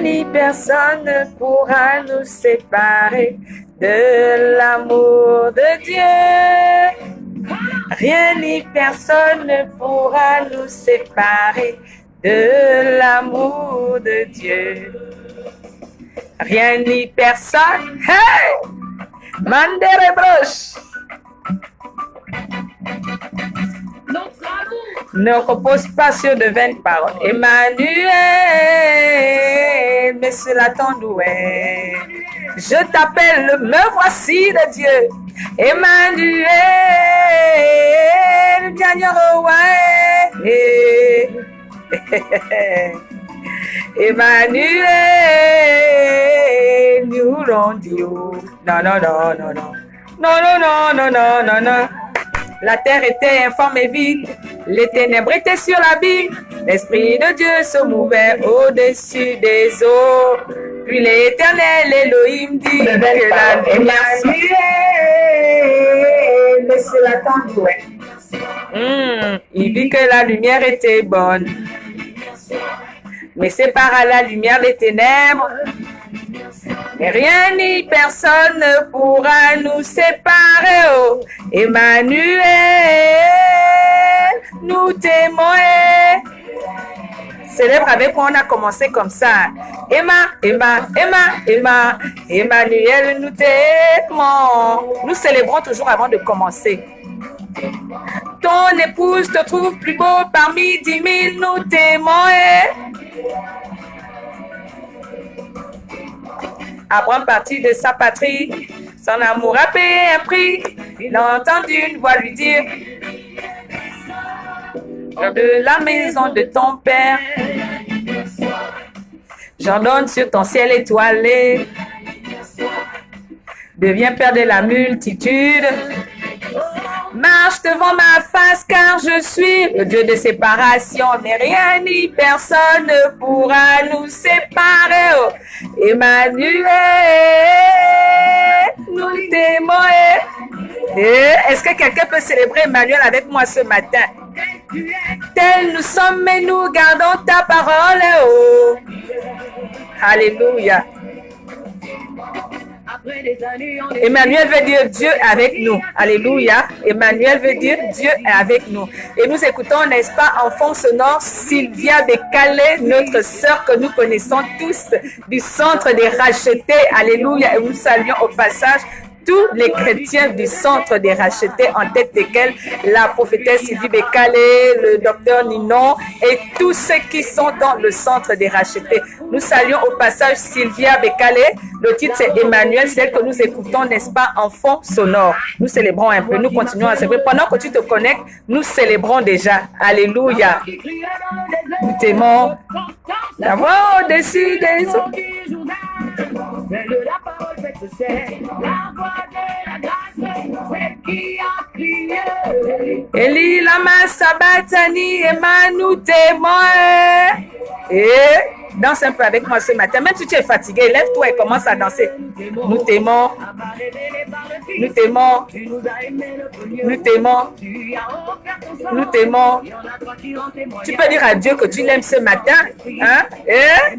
ni personne ne pourra nous séparer de l'amour de Dieu. Rien ni personne ne pourra nous séparer de l'amour de Dieu. Rien ni personne. Hey! Mandere broche. Ne repose pas sur de vaines paroles. Emmanuel, mais cela t'endouait. Je t'appelle, me voici de Dieu. Emmanuel, Emmanuel, nous rendons. Non, non, non, non, non. Non, non, non, non, non, non, non. La terre était informe et vide, les ténèbres étaient sur l'abîme, l'Esprit de Dieu se mouvait au-dessus des eaux. Puis l'Éternel Elohim dit que la lumière mais cela t'endouait. Il vit que la lumière était bonne, mais sépara la lumière des ténèbres. Et rien ni personne ne pourra nous séparer. Oh, Emmanuel, nous t'aimons. Célèbre avec moi, on a commencé comme ça. Emmanuel, nous t'aimons. Nous célébrons toujours avant de commencer. Ton épouse te trouve plus beau parmi 10 000, nous t'aimons. Abraham partit de sa patrie, son amour a payé un prix. Il a entendu une voix lui dire: de la maison de ton père, j'ordonne sur ton ciel étoilé, deviens père de la multitude. Marche devant ma face car je suis le Dieu de séparation, mais rien ni personne ne pourra nous séparer. Oh, Emmanuel, nous t'aimons. Est-ce que quelqu'un peut célébrer Emmanuel avec moi ce matin? Tels nous sommes, mais nous gardons ta parole. Oh, alléluia. Emmanuel veut dire Dieu avec nous. Alléluia. Emmanuel veut dire Dieu est avec nous. Et nous écoutons, n'est-ce pas, en fond sonore, Sylvia de Calais, notre sœur que nous connaissons tous du centre des rachetés. Alléluia. Et nous saluons au passage tous les chrétiens du centre des rachetés, en tête desquels la prophétesse Sylvie Bécalé, le docteur Ninon et tous ceux qui sont dans le centre des rachetés. Nous saluons au passage Sylvia Bécalé. Le titre c'est Emmanuel, c'est elle que nous écoutons, n'est-ce pas, en fond sonore. Nous célébrons un peu, nous continuons à célébrer. Pendant que tu te connectes, nous célébrons déjà. Alléluia. Nous t'aimons. La voix au-dessus des eaux. Celle de la parole faite c'est la voix de la grâce, celle qui a crié. Eli lama sabatani ema nous t'aimons. Et danse un peu avec moi ce matin. Même si tu es fatigué, lève-toi et commence à danser. Nous t'aimons. Nous t'aimons. Nous t'aimons. Nous t'aimons. Tu peux dire à Dieu que tu l'aimes ce matin. Hein? Et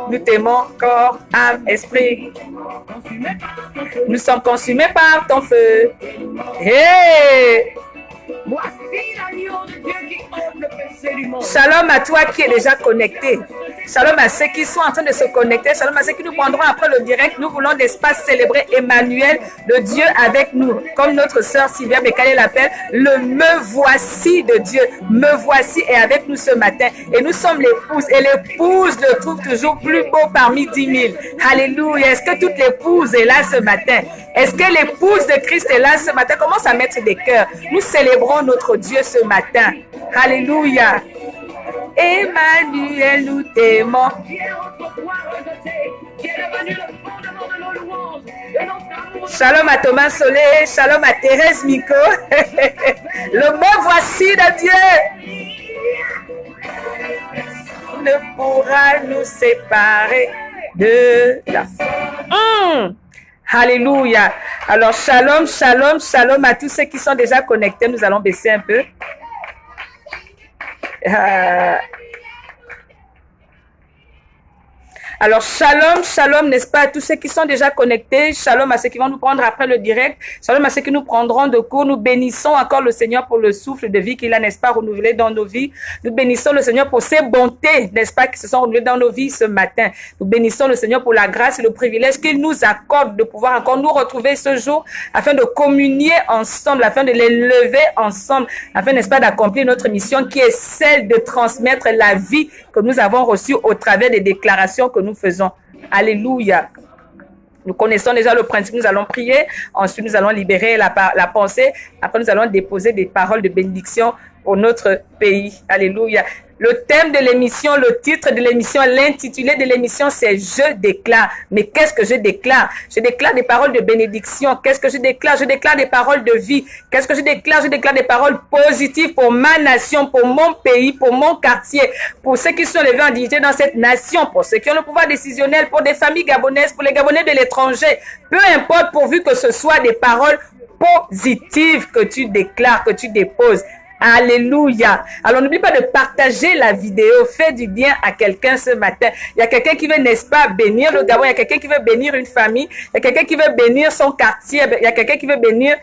nous t'aimons, corps, âme, esprit. Nous sommes consumés par ton feu. Hey! Shalom à toi qui est déjà connecté. Shalom à ceux qui sont en train de se connecter. Shalom à ceux qui nous prendront après le direct. Nous voulons d'espace célébrer Emmanuel, le Dieu avec nous. Comme notre sœur Sylvia Bécalé l'appelle, le me voici de Dieu. Me voici est avec nous ce matin. Et nous sommes l'épouse. Et l'épouse le trouve toujours plus beau parmi 10 000. Alléluia. Est-ce que toute l'épouse est là ce matin? Est-ce que l'épouse de Christ est là ce matin? Commence à mettre des cœurs. Nous célébrons notre Dieu ce matin. Alléluia. Emmanuel, nous t'aimons. Shalom à Thomas Solé, shalom à Thérèse Miko. Le me voici de Dieu ne pourra nous séparer de la... Alléluia. Alors, shalom, shalom, shalom à tous ceux qui sont déjà connectés. Nous allons baisser un peu. Alors, shalom, shalom, n'est-ce pas, à tous ceux qui sont déjà connectés. Shalom à ceux qui vont nous prendre après le direct. Shalom à ceux qui nous prendront de court. Nous bénissons encore le Seigneur pour le souffle de vie qu'il a, n'est-ce pas, renouvelé dans nos vies. Nous bénissons le Seigneur pour ses bontés, n'est-ce pas, qui se sont renouvelées dans nos vies ce matin. Nous bénissons le Seigneur pour la grâce et le privilège qu'il nous accorde de pouvoir encore nous retrouver ce jour afin de communier ensemble, afin de les lever ensemble, afin, n'est-ce pas, d'accomplir notre mission qui est celle de transmettre la vie que nous avons reçue au travers des déclarations que nous faisons. Alléluia. Nous connaissons déjà le principe, nous allons prier, ensuite nous allons libérer la pensée, après nous allons déposer des paroles de bénédiction pour notre pays. Alléluia. Le thème de l'émission, le titre de l'émission, l'intitulé de l'émission, c'est « Je déclare ». Mais qu'est-ce que je déclare? Je déclare des paroles de bénédiction. Qu'est-ce que je déclare? Je déclare des paroles de vie. Qu'est-ce que je déclare? Je déclare des paroles positives pour ma nation, pour mon pays, pour mon quartier, pour ceux qui sont levés en dignité dans cette nation, pour ceux qui ont le pouvoir décisionnel, pour des familles gabonaises, pour les Gabonais de l'étranger. Peu importe, pourvu que ce soit des paroles positives que tu déclares, que tu déposes. Alléluia. Alors, n'oublie pas de partager la vidéo. Fais du bien à quelqu'un ce matin. Il y a quelqu'un qui veut, n'est-ce pas, bénir le Gabon. Il y a quelqu'un qui veut bénir une famille. Il y a quelqu'un qui veut bénir son quartier. Il y a quelqu'un qui veut bénir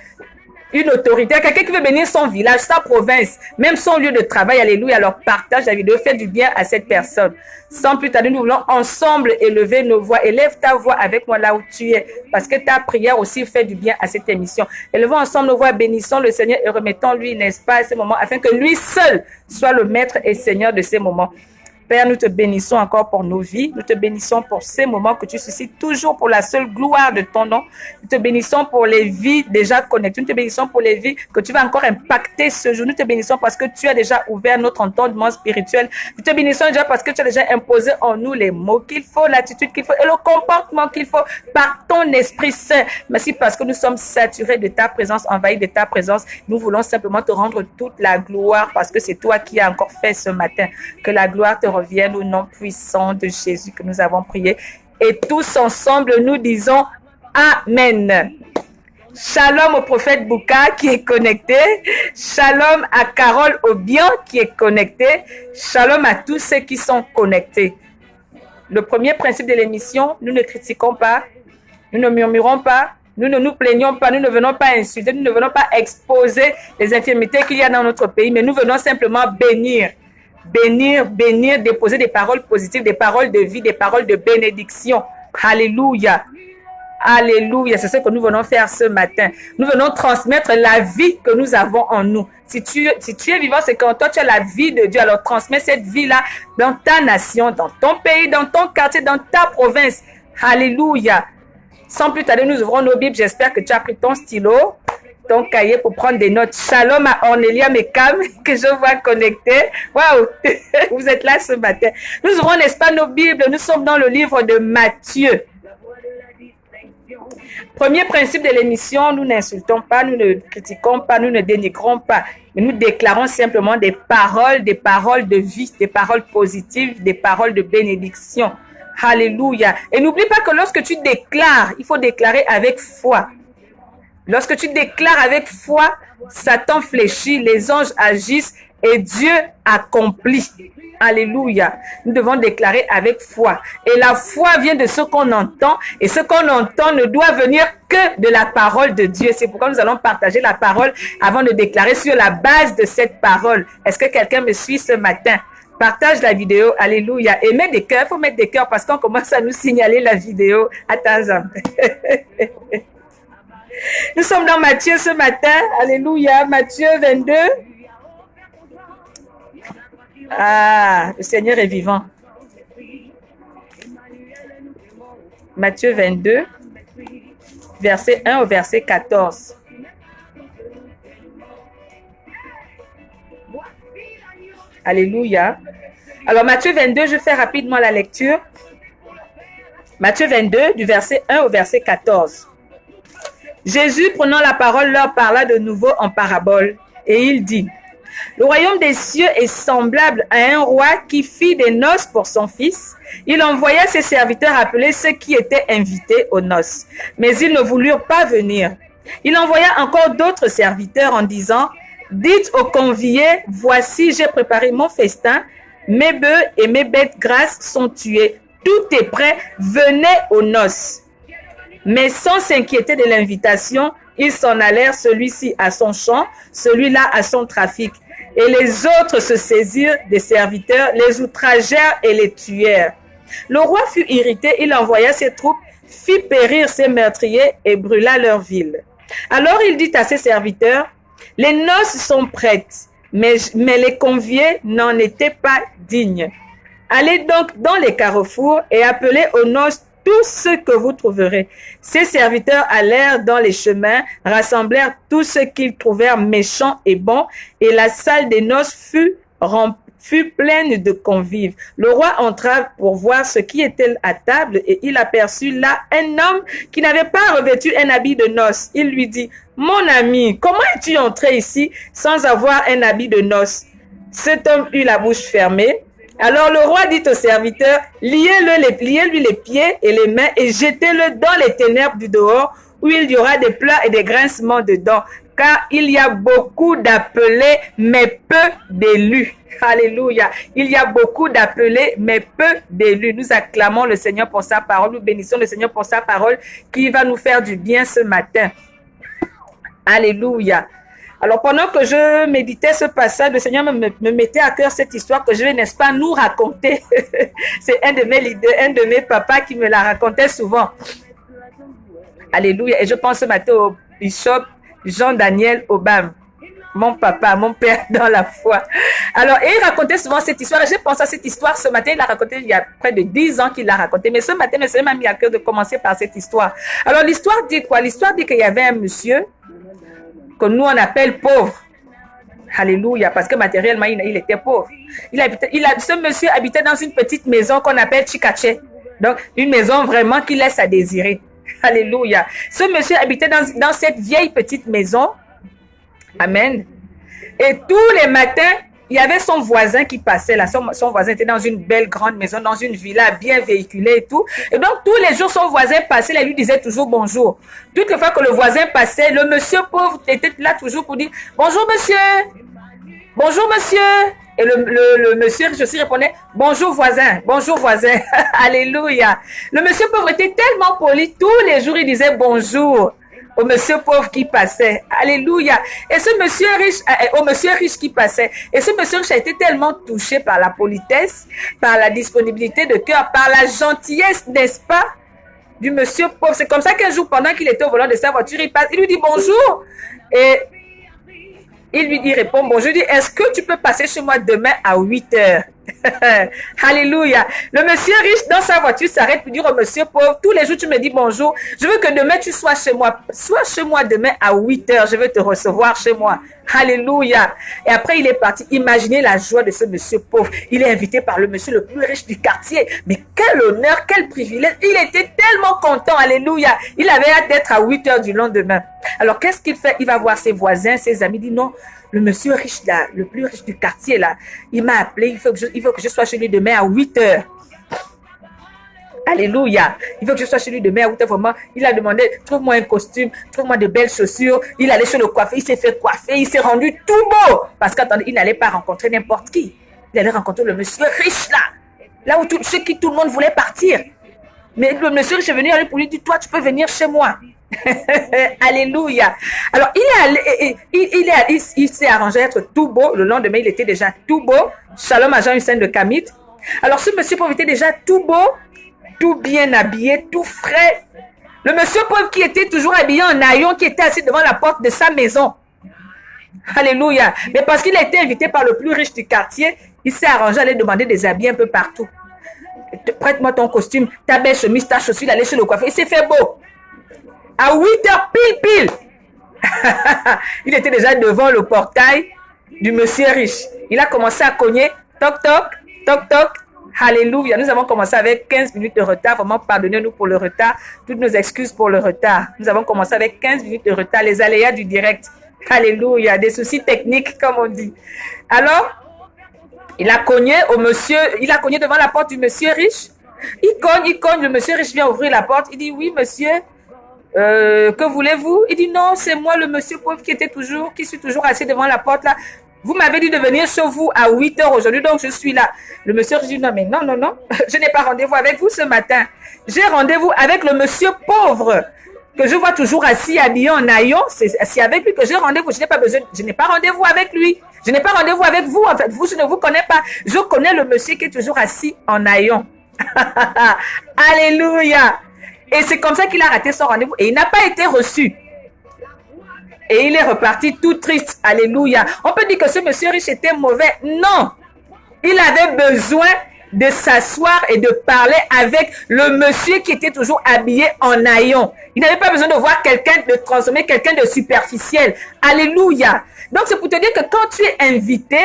une autorité, quelqu'un qui veut bénir son village, sa province, même son lieu de travail. Alléluia. Alors partage la vidéo, fais du bien à cette personne. Sans plus tarder, nous voulons ensemble élever nos voix. Élève ta voix avec moi là où tu es, parce que ta prière aussi fait du bien à cette émission. Élevons ensemble nos voix, bénissons le Seigneur et remettons-lui, n'est-ce pas, à ces moments, afin que lui seul soit le maître et Seigneur de ces moments. Père, nous te bénissons encore pour nos vies. Nous te bénissons pour ces moments que tu suscites toujours pour la seule gloire de ton nom. Nous te bénissons pour les vies déjà connectées. Nous te bénissons pour les vies que tu vas encore impacter ce jour. Nous te bénissons parce que tu as déjà ouvert notre entendement spirituel. Nous te bénissons déjà parce que tu as déjà imposé en nous les mots qu'il faut, l'attitude qu'il faut et le comportement qu'il faut par ton Esprit Saint. Merci parce que nous sommes saturés de ta présence, envahis de ta présence. Nous voulons simplement te rendre toute la gloire parce que c'est toi qui as encore fait ce matin. Que la gloire te revienne au nom puissant de Jésus que nous avons prié. Et tous ensemble, nous disons Amen. Shalom au prophète Bouka qui est connecté. Shalom à Carole Obian qui est connectée. Shalom à tous ceux qui sont connectés. Le premier principe de l'émission, nous ne critiquons pas, nous ne murmurons pas, nous ne nous plaignons pas, nous ne venons pas insulter, nous ne venons pas exposer les infirmités qu'il y a dans notre pays, mais nous venons simplement bénir. Bénir, bénir, déposer des paroles positives, des paroles de vie, des paroles de bénédiction. Alléluia. Alléluia. C'est ce que nous venons faire ce matin. Nous venons transmettre la vie que nous avons en nous. Si tu es vivant, c'est qu'en toi, tu as la vie de Dieu. Alors, transmets cette vie-là dans ta nation, dans ton pays, dans ton quartier, dans ta province. Alléluia. Sans plus tarder, nous ouvrons nos Bibles. J'espère que tu as pris ton stylo, ton cahier pour prendre des notes. Shalom à Ornelia Mekam, que je vois connecter. Waouh, vous êtes là ce matin. Nous ouvrons, n'est-ce pas, nos Bibles. Nous sommes dans le livre de Matthieu. Premier principe de l'émission, nous n'insultons pas, nous ne critiquons pas, nous ne dénigrons pas. Mais nous déclarons simplement des paroles de vie, des paroles positives, des paroles de bénédiction. Alléluia. Et n'oublie pas que lorsque tu déclares, il faut déclarer avec foi. Lorsque tu déclares avec foi, Satan fléchit, les anges agissent et Dieu accomplit. Alléluia. Nous devons déclarer avec foi. Et la foi vient de ce qu'on entend. Et ce qu'on entend ne doit venir que de la parole de Dieu. C'est pourquoi nous allons partager la parole avant de déclarer sur la base de cette parole. Est-ce que quelqu'un me suit ce matin? Partage la vidéo. Alléluia. Et mets des cœurs. Il faut mettre des cœurs parce qu'on commence à nous signaler la vidéo. Attends. Nous sommes dans Matthieu ce matin. Alléluia. Matthieu 22. Ah, le Seigneur est vivant. Matthieu 22, verset 1 au verset 14. Alléluia. Alors, Matthieu 22, je fais rapidement la lecture. Matthieu 22, du verset 1 au verset 14. Jésus, prenant la parole, leur parla de nouveau en parabole, et il dit: le royaume des cieux est semblable à un roi qui fit des noces pour son fils. Il envoya ses serviteurs appeler ceux qui étaient invités aux noces, mais ils ne voulurent pas venir. Il envoya encore d'autres serviteurs en disant: dites aux conviés, voici, j'ai préparé mon festin, mes bœufs et mes bêtes grasses sont tués, tout est prêt, venez aux noces. Mais sans s'inquiéter de l'invitation, ils s'en allèrent, celui-ci à son champ, celui-là à son trafic. Et les autres se saisirent des serviteurs, les outragèrent et les tuèrent. Le roi fut irrité, il envoya ses troupes, fit périr ses meurtriers et brûla leur ville. Alors il dit à ses serviteurs, les noces sont prêtes, mais les conviés n'en étaient pas dignes. Allez donc dans les carrefours et appelez aux noces tous ceux que vous trouverez. Ses serviteurs allèrent dans les chemins, rassemblèrent tous ceux qu'ils trouvèrent méchants et bons, et la salle des noces fut pleine de convives. Le roi entra pour voir ce qui était à table, et il aperçut là un homme qui n'avait pas revêtu un habit de noces. Il lui dit, « Mon ami, comment es-tu entré ici sans avoir un habit de noces ?» Cet homme eut la bouche fermée. Alors le roi dit aux serviteurs, liez-lui les pieds et les mains et jetez-le dans les ténèbres du dehors où il y aura des plats et des grincements de dents, car il y a beaucoup d'appelés, mais peu d'élus. Alléluia. Il y a beaucoup d'appelés, mais peu d'élus. Nous acclamons le Seigneur pour sa parole. Nous bénissons le Seigneur pour sa parole qui va nous faire du bien ce matin. Alléluia. Alors, pendant que je méditais ce passage, le Seigneur me mettait à cœur cette histoire que je vais, n'est-ce pas, nous raconter. C'est un de mes papas qui me la racontait souvent. Alléluia. Et je pense ce matin au bishop Jean-Daniel Obam. Mon papa, mon père dans la foi. Alors, et il racontait souvent cette histoire. J'ai pensé à cette histoire ce matin. Il l'a raconté il y a près de 10 ans qu'il l'a raconté. Mais ce matin, le Seigneur m'a mis à cœur de commencer par cette histoire. Alors, l'histoire dit quoi? L'histoire dit qu'il y avait un monsieur que nous on appelle pauvre. Alléluia, parce que matériellement il était pauvre. Ce monsieur habitait dans une petite maison qu'on appelle Chikache. Donc une maison vraiment qui laisse à désirer. Alléluia. Ce monsieur habitait dans cette vieille petite maison. Amen. Et tous les matins, il y avait son voisin qui passait là. Son voisin était dans une belle grande maison, dans une villa bien véhiculée et tout. Et donc, tous les jours, son voisin passait, il lui disait toujours bonjour. Toutes les fois que le voisin passait, le monsieur pauvre était là toujours pour dire bonjour monsieur, bonjour monsieur. Et le monsieur riche aussi répondait bonjour voisin, bonjour voisin. Alléluia. Le monsieur pauvre était tellement poli, tous les jours il disait bonjour au monsieur pauvre qui passait. Alléluia. Et ce monsieur riche, au monsieur riche qui passait. Et ce monsieur riche a été tellement touché par la politesse, par la disponibilité de cœur, par la gentillesse, n'est-ce pas, du monsieur pauvre. C'est comme ça qu'un jour, pendant qu'il était au volant de sa voiture, il passe, il lui dit bonjour. Et il répond bonjour. Il dit, est-ce que tu peux passer chez moi demain à 8 heures? Alléluia. Le monsieur riche dans sa voiture s'arrête pour dire au monsieur pauvre, tous les jours tu me dis bonjour, je veux que demain tu sois chez moi. Sois chez moi demain à 8 heures, je vais te recevoir chez moi. Alléluia. Et après il est parti. Imaginez la joie de ce monsieur pauvre. Il est invité par le monsieur le plus riche du quartier. Mais quel honneur, quel privilège. Il était tellement content. Alléluia. Il avait hâte d'être à 8 heures du lendemain. Alors qu'est-ce qu'il fait? Il va voir ses voisins, ses amis. Il dit non, le monsieur riche là, le plus riche du quartier là, il m'a appelé, il veut que je sois chez lui demain à 8 heures. Alléluia. Il veut que je sois chez lui demain à 8 heures. Vraiment, il a demandé, trouve-moi un costume, trouve-moi de belles chaussures. Il allait chez le coiffeur, il s'est fait coiffer, il s'est rendu tout beau. Parce qu'attendez, il n'allait pas rencontrer n'importe qui. Il allait rencontrer le monsieur riche là. Là où tout le monde voulait partir. Mais le monsieur riche est venu à lui pour lui dire, toi tu peux venir chez moi. Alléluia. Alors il s'est arrangé à être tout beau. Le lendemain il était déjà tout beau. Shalom à Jean-Hussein de Kamit. Alors ce monsieur pauvre était déjà tout beau, tout bien habillé, tout frais. Le monsieur pauvre qui était toujours habillé en haillons, qui était assis devant la porte de sa maison. Alléluia. Mais parce qu'il a été invité par le plus riche du quartier, il s'est arrangé à aller demander des habits un peu partout. Prête-moi ton costume, ta belle chemise, ta chaussure, il allait chez le coiffeur. Il s'est fait beau. À 8 heures pile. Il était déjà devant le portail du monsieur riche. Il a commencé à cogner. Toc, toc, toc, toc. Alléluia. Nous avons commencé avec 15 minutes de retard. Vraiment, pardonnez-nous pour le retard. Toutes nos excuses pour le retard. Nous avons commencé avec 15 minutes de retard. Les aléas du direct. Alléluia. Des soucis techniques, comme on dit. Alors, il a cogné devant la porte du monsieur riche. Il cogne. Le monsieur riche vient ouvrir la porte. Il dit, oui, monsieur. Que voulez-vous? Il dit non, c'est moi le monsieur pauvre qui suis toujours assis devant la porte là. Vous m'avez dit de venir chez vous à 8 heures aujourd'hui, donc je suis là. Le monsieur dit, non, mais non, non, non, je n'ai pas rendez-vous avec vous ce matin. J'ai rendez-vous avec le monsieur pauvre que je vois toujours assis, habillé en haillons. C'est avec lui que j'ai rendez-vous. Je n'ai pas besoin, je n'ai pas rendez-vous avec lui. Je n'ai pas rendez-vous avec vous. En fait, vous, je ne vous connais pas. Je connais le monsieur qui est toujours assis en haillons. Alléluia. Et c'est comme ça qu'il a raté son rendez-vous. Et il n'a pas été reçu. Et il est reparti tout triste. Alléluia. On peut dire que ce monsieur riche était mauvais. Non. Il avait besoin de s'asseoir et de parler avec le monsieur qui était toujours habillé en haillons. Il n'avait pas besoin de voir quelqu'un, de transformer quelqu'un de superficiel. Alléluia. Donc, c'est pour te dire que quand tu es invité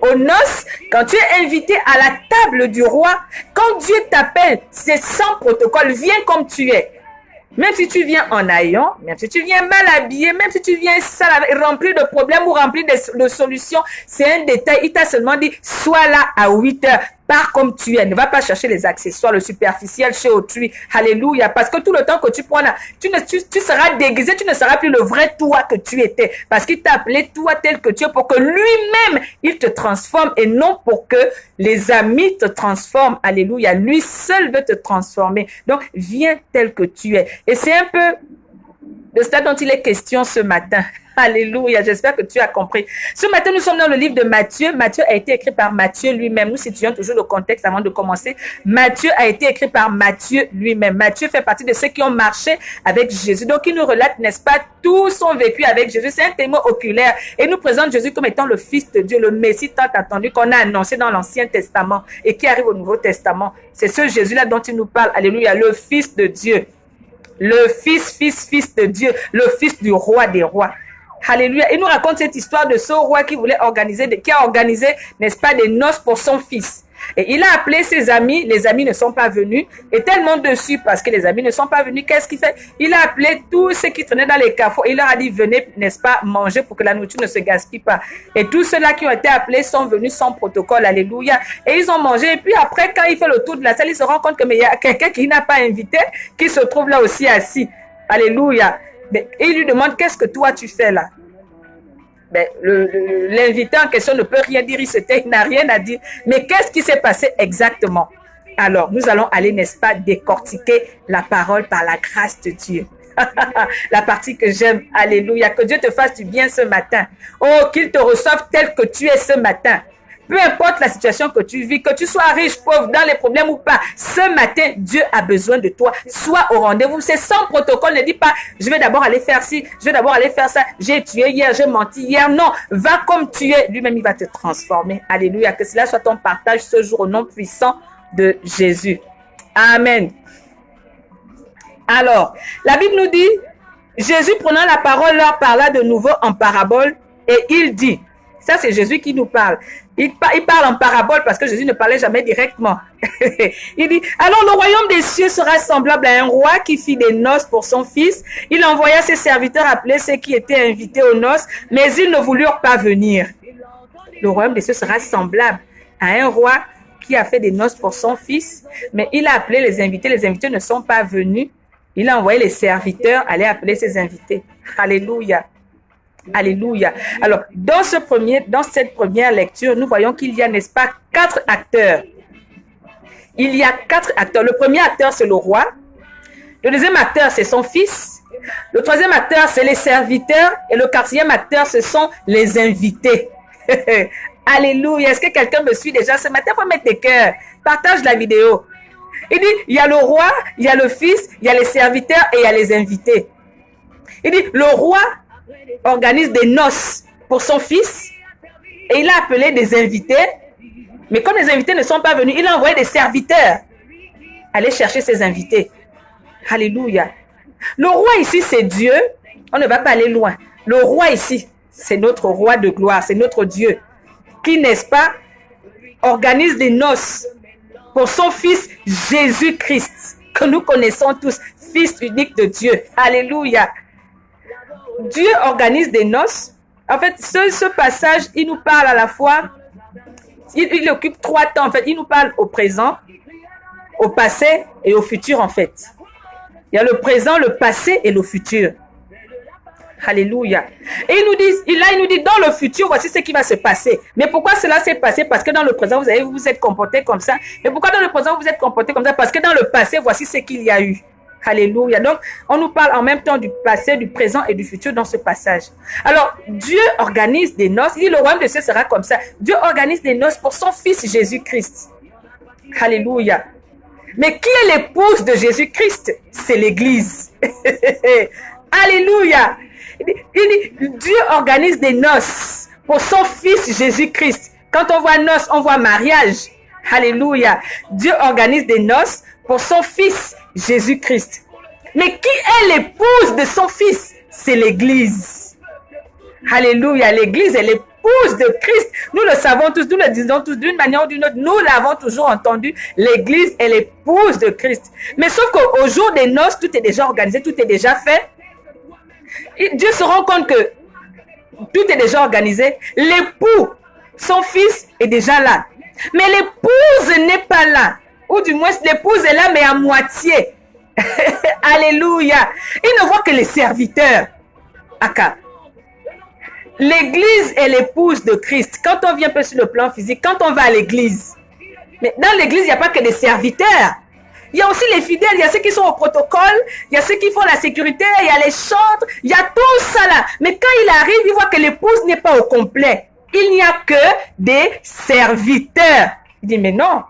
aux noces, quand tu es invité à la table du roi, quand Dieu t'appelle, c'est sans protocole. Viens comme tu es. Même si tu viens en haillons, même si tu viens mal habillé, même si tu viens sale, rempli de problèmes ou rempli de solutions, c'est un détail. Il t'a seulement dit, sois là à 8 heures. Pars comme tu es. Ne va pas chercher les accessoires, le superficiel chez autrui. Alléluia. Parce que tout le temps que tu prends là, tu seras déguisé, tu ne seras plus le vrai toi que tu étais. Parce qu'il t'a appelé toi tel que tu es pour que lui-même, il te transforme et non pour que les amis te transforment. Alléluia. Lui seul veut te transformer. Donc, viens tel que tu es. Et c'est un peu de cela dont il est question ce matin. Alléluia, j'espère que tu as compris. Ce matin, nous sommes dans le livre de Matthieu. Matthieu a été écrit par Matthieu lui-même. Nous situons toujours le contexte avant de commencer. Matthieu a été écrit par Matthieu lui-même. Matthieu fait partie de ceux qui ont marché avec Jésus. Donc, il nous relate, n'est-ce pas, tout son vécu avec Jésus. C'est un témoin oculaire. Et nous présente Jésus comme étant le Fils de Dieu, le Messie tant attendu qu'on a annoncé dans l'Ancien Testament et qui arrive au Nouveau Testament. C'est ce Jésus-là dont il nous parle. Alléluia, le Fils de Dieu. Le Fils de Dieu. Le Fils du Roi des Rois. Alléluia. Il nous raconte cette histoire de ce roi qui voulait qui a organisé, n'est-ce pas, des noces pour son fils. Et il a appelé ses amis, les amis ne sont pas venus, et tellement dessus parce que les amis ne sont pas venus, qu'est-ce qu'il fait? Il a appelé tous ceux qui traînaient dans les carrefours, il leur a dit, venez, n'est-ce pas, manger pour que la nourriture ne se gaspille pas. Et tous ceux-là qui ont été appelés sont venus sans protocole, alléluia. Et ils ont mangé, et puis après, quand il fait le tour de la salle, il se rend compte que mais il y a quelqu'un qui n'a pas invité, qui se trouve là aussi assis. Alléluia. Et il lui demande, qu'est-ce que toi tu fais là? Ben, l'invité en question ne peut rien dire, il n'a rien à dire. Mais qu'est-ce qui s'est passé exactement? Alors, nous allons aller, n'est-ce pas, décortiquer la parole par la grâce de Dieu. La partie que j'aime, alléluia, que Dieu te fasse du bien ce matin. Oh, qu'il te reçoive tel que tu es ce matin. Peu importe la situation que tu vis, que tu sois riche, pauvre, dans les problèmes ou pas, ce matin, Dieu a besoin de toi. Sois au rendez-vous. C'est sans protocole. Ne dis pas, je vais d'abord aller faire ci, je vais d'abord aller faire ça. J'ai tué hier, j'ai menti hier. Non, va comme tu es. Lui-même, il va te transformer. Alléluia. Que cela soit ton partage ce jour au nom puissant de Jésus. Amen. Alors, la Bible nous dit, Jésus prenant la parole leur parla de nouveau en parabole et il dit, ça c'est Jésus qui nous parle. Il parle en parabole parce que Jésus ne parlait jamais directement. Il dit, alors le royaume des cieux sera semblable à un roi qui fit des noces pour son fils. Il envoya ses serviteurs appeler ceux qui étaient invités aux noces, mais ils ne voulurent pas venir. Le royaume des cieux sera semblable à un roi qui a fait des noces pour son fils, mais il a appelé les invités ne sont pas venus. Il a envoyé les serviteurs aller appeler ses invités. Alléluia. Alléluia. Alors, dans cette première lecture, nous voyons qu'il y a, n'est-ce pas, 4 acteurs. Il y a 4 acteurs. Le premier acteur, c'est le roi. Le deuxième acteur, c'est son fils. Le troisième acteur, c'est les serviteurs. Et le quatrième acteur, ce sont les invités. Alléluia. Est-ce que quelqu'un me suit déjà ce matin? Il faut mettre tes cœurs. Partage la vidéo. Il dit, il y a le roi, il y a le fils, il y a les serviteurs et il y a les invités. Il dit, le roi organise des noces pour son fils et il a appelé des invités, mais comme les invités ne sont pas venus, il a envoyé des serviteurs aller chercher ses invités. Alléluia. Le roi ici, c'est Dieu. On ne va pas aller loin. Le roi ici, c'est notre roi de gloire, c'est notre Dieu qui, n'est-ce pas, organise des noces pour son fils Jésus-Christ, que nous connaissons tous, fils unique de Dieu. Alléluia. Dieu organise des noces. En fait, ce passage, il nous parle à la fois, il occupe 3 temps. En fait, il nous parle au présent, au passé et au futur, en fait. Il y a le présent, le passé et le futur. Alléluia. Et il nous dit, dans le futur, voici ce qui va se passer. Mais pourquoi cela s'est passé? Parce que dans le présent, vous vous êtes comporté comme ça. Mais pourquoi dans le présent, vous êtes comporté comme ça? Parce que dans le passé, voici ce qu'il y a eu. Alléluia. Donc, on nous parle en même temps du passé, du présent et du futur dans ce passage. Alors, Dieu organise des noces. Il dit, le royaume de Dieu sera comme ça. Dieu organise des noces pour son Fils Jésus-Christ. Alléluia. Mais qui est l'épouse de Jésus-Christ? C'est l'Église. Alléluia. Il dit, Dieu organise des noces pour son Fils Jésus-Christ. Quand on voit noces, on voit mariage. Alléluia. Dieu organise des noces pour son Fils Jésus-Christ. Mais qui est l'épouse de son Fils? C'est l'Église. Alléluia. L'Église est l'épouse de Christ. Nous le savons tous, nous le disons tous d'une manière ou d'une autre. Nous l'avons toujours entendu. L'Église est l'épouse de Christ. Mais sauf qu'au jour des noces, tout est déjà organisé, tout est déjà fait. Et Dieu se rend compte que tout est déjà organisé. L'époux, son fils, est déjà là. Mais l'épouse n'est pas là. Ou du moins, l'épouse est là, mais à moitié. Alléluia. Il ne voit que les serviteurs. Aka. L'église est l'épouse de Christ. Quand on vient un peu sur le plan physique, quand on va à l'église. Mais dans l'église, il n'y a pas que des serviteurs. Il y a aussi les fidèles, il y a ceux qui sont au protocole, il y a ceux qui font la sécurité, il y a les chantres, il y a tout ça là. Mais quand il arrive, il voit que l'épouse n'est pas au complet. Il n'y a que des serviteurs. Il dit, mais non.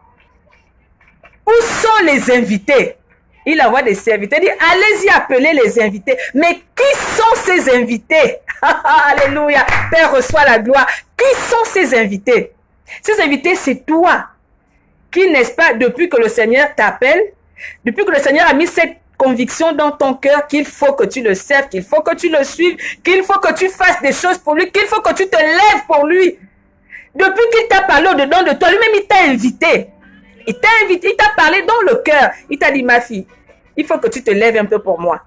Où sont les invités? Il envoie des serviteurs. Il dit, allez-y appeler les invités. Mais qui sont ces invités? Alléluia. Père, reçoit la gloire. Qui sont ces invités? Ces invités, c'est toi. Qui, n'est-ce pas, depuis que le Seigneur t'appelle, depuis que le Seigneur a mis cette conviction dans ton cœur qu'il faut que tu le serves, qu'il faut que tu le suives, qu'il faut que tu fasses des choses pour lui, qu'il faut que tu te lèves pour lui. Depuis qu'il t'a parlé au-dedans de toi, lui-même il t'a invité. Il t'a invité, il t'a parlé dans le cœur. Il t'a dit, ma fille, il faut que tu te lèves un peu pour moi.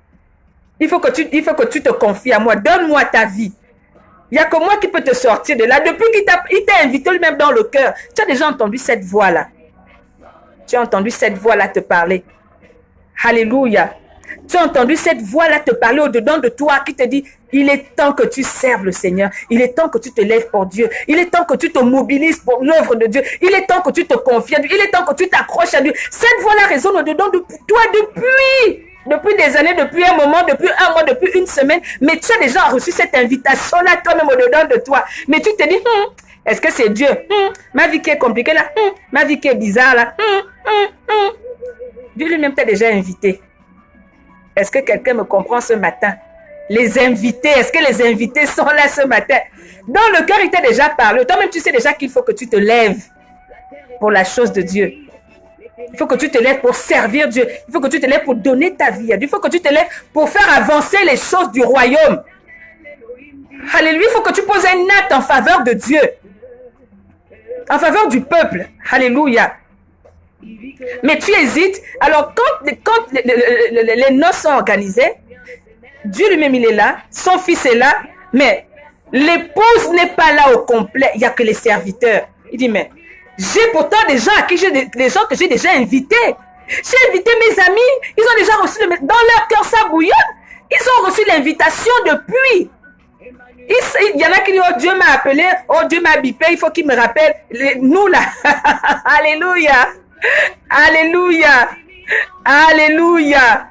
Il faut que tu te confies à moi. Donne-moi ta vie. Il n'y a que moi qui peux te sortir de là. Depuis qu'il t'a invité lui-même dans le cœur, tu as déjà entendu cette voix-là. Tu as entendu cette voix-là te parler. Alléluia. Tu as entendu cette voix-là te parler au-dedans de toi qui te dit, il est temps que tu serves le Seigneur. Il est temps que tu te lèves pour Dieu. Il est temps que tu te mobilises pour l'œuvre de Dieu. Il est temps que tu te confies à Dieu. Il est temps que tu t'accroches à Dieu. Cette voix-là résonne au-dedans de toi depuis des années, depuis un moment, depuis un mois, depuis une semaine. Mais tu as déjà reçu cette invitation-là toi-même au-dedans de toi. Mais tu te dis, est-ce que c'est Dieu? Ma vie qui est compliquée là. Ma vie qui est bizarre là. Dieu lui-même t'a déjà invité. Est-ce que quelqu'un me comprend ce matin? Les invités, est-ce que les invités sont là ce matin? Dans le cœur, il t'a déjà parlé. Toi-même, tu sais déjà qu'il faut que tu te lèves pour la chose de Dieu. Il faut que tu te lèves pour servir Dieu. Il faut que tu te lèves pour donner ta vie à Dieu. Il faut que tu te lèves pour faire avancer les choses du royaume. Alléluia. Il faut que tu poses un acte en faveur de Dieu. En faveur du peuple. Alléluia. Mais tu hésites. Alors, quand les noces sont organisées, Dieu lui-même, il est là. Son fils est là. Mais l'épouse n'est pas là au complet. Il n'y a que les serviteurs. Il dit, mais j'ai pourtant des gens à qui des gens que j'ai déjà invités. J'ai invité mes amis. Ils ont déjà reçu, dans leur cœur, ça bouillonne. Ils ont reçu l'invitation depuis. Il y en a qui disent, oh Dieu m'a appelé, oh Dieu m'a bipé, il faut qu'il me rappelle. Nous là. Alléluia. Alléluia. Alléluia.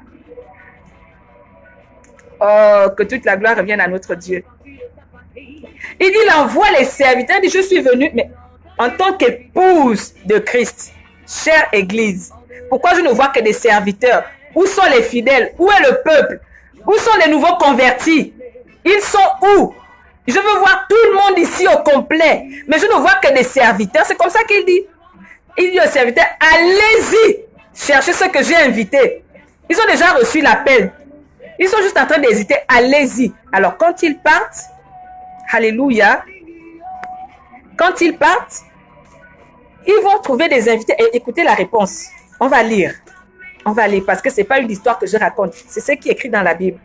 Oh, que toute la gloire revienne à notre Dieu. Il dit, il envoie les serviteurs. Il dit, je suis venu, mais en tant qu'épouse de Christ, chère Église, pourquoi je ne vois que des serviteurs? Où sont les fidèles? Où est le peuple? Où sont les nouveaux convertis? Ils sont où? Je veux voir tout le monde ici au complet, mais je ne vois que des serviteurs. C'est comme ça qu'il dit. Il dit aux serviteurs, allez-y, cherchez ceux que j'ai invités. Ils ont déjà reçu l'appel. Ils sont juste en train d'hésiter, allez-y. Alors quand ils partent, alléluia, quand ils partent, ils vont trouver des invités. Et écoutez la réponse. On va lire. On va lire parce que ce n'est pas une histoire que je raconte. C'est ce qui est écrit dans la Bible.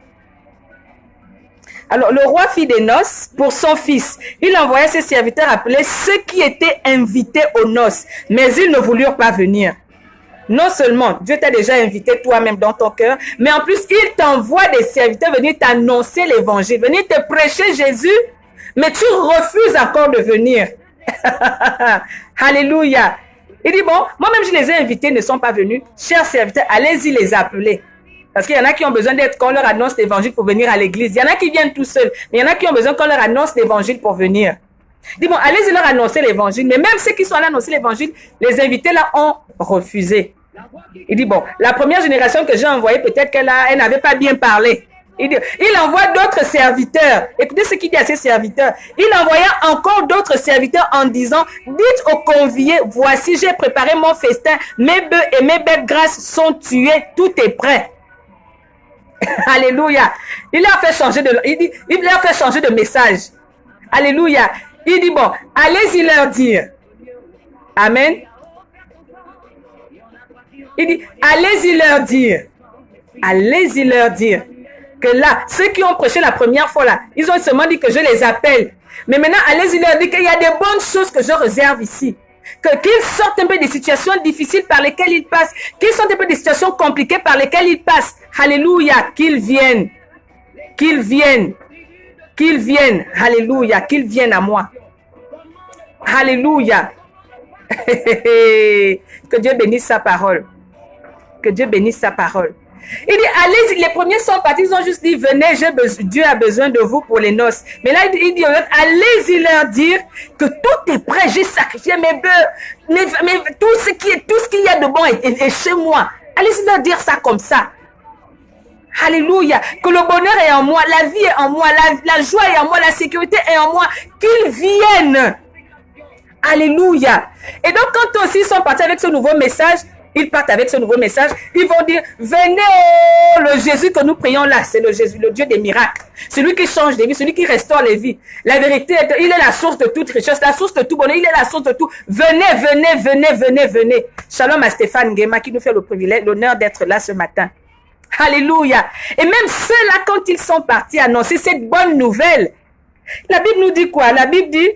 Alors, le roi fit des noces pour son fils. Il envoya ses serviteurs appeler ceux qui étaient invités aux noces. Mais ils ne voulurent pas venir. Non seulement Dieu t'a déjà invité toi-même dans ton cœur, mais en plus, il t'envoie des serviteurs venir t'annoncer l'évangile, venir te prêcher Jésus, mais tu refuses encore de venir. Alléluia. Il dit, bon, moi-même, je les ai invités, ils ne sont pas venus. Chers serviteurs, allez-y les appeler. Parce qu'il y en a qui ont besoin d'être, qu'on leur annonce l'évangile pour venir à l'église. Il y en a qui viennent tout seuls, mais il y en a qui ont besoin qu'on leur annonce l'évangile pour venir. Il dit, bon, allez-y leur annoncer l'évangile. Mais même ceux qui sont allés annoncer l'évangile, les invités là ont refusé. Il dit, bon, la première génération que j'ai envoyée, peut-être qu'elle n'avait pas bien parlé. Il envoie d'autres serviteurs. Écoutez ce qu'il dit à ses serviteurs. Il envoya encore d'autres serviteurs en disant, dites aux conviés, voici, j'ai préparé mon festin, mes bœufs et mes bêtes grasses sont tués, tout est prêt. Alléluia. Il leur fait changer de message. Alléluia. Il dit, bon, allez-y leur dire. Amen. Il dit, allez-y leur dire. Allez-y leur dire. Que là, ceux qui ont prêché la première fois là, ils ont seulement dit que je les appelle. Mais maintenant, allez-y leur dire qu'il y a des bonnes choses que je réserve ici. Qu'ils sortent un peu des situations difficiles par lesquelles ils passent. Qu'ils sortent un peu des situations compliquées par lesquelles ils passent. Alléluia, qu'ils viennent. Qu'ils viennent. Qu'ils viennent. Alléluia, qu'ils viennent à moi. Alléluia. Que Dieu bénisse sa parole. Que Dieu bénisse sa parole. Il dit, allez, les premiers sont partis, ils ont juste dit, venez, Dieu a besoin de vous pour les noces. Mais là, il dit, allez-y leur dire que tout est prêt, j'ai sacrifié mes bœufs, mais tout ce qu'il y a de bon est chez moi. Allez-y leur dire ça comme ça. Alléluia. Que le bonheur est en moi, la vie est en moi, la joie est en moi, la sécurité est en moi. Qu'ils viennent. Alléluia. Et donc, quand aussi ils sont partis avec ce nouveau message, ils partent avec ce nouveau message. Ils vont dire, venez, oh, le Jésus que nous prions là, c'est le Jésus, le Dieu des miracles. Celui qui change des vies, celui qui restaure les vies. La vérité, il est la source de toute richesse, la source de tout bonheur, il est la source de tout. Venez, venez, venez, venez, venez. Shalom à Stéphane Nguema qui nous fait le privilège, l'honneur d'être là ce matin. Alléluia. Et même ceux-là, quand ils sont partis annoncer cette bonne nouvelle, la Bible nous dit quoi? La Bible dit,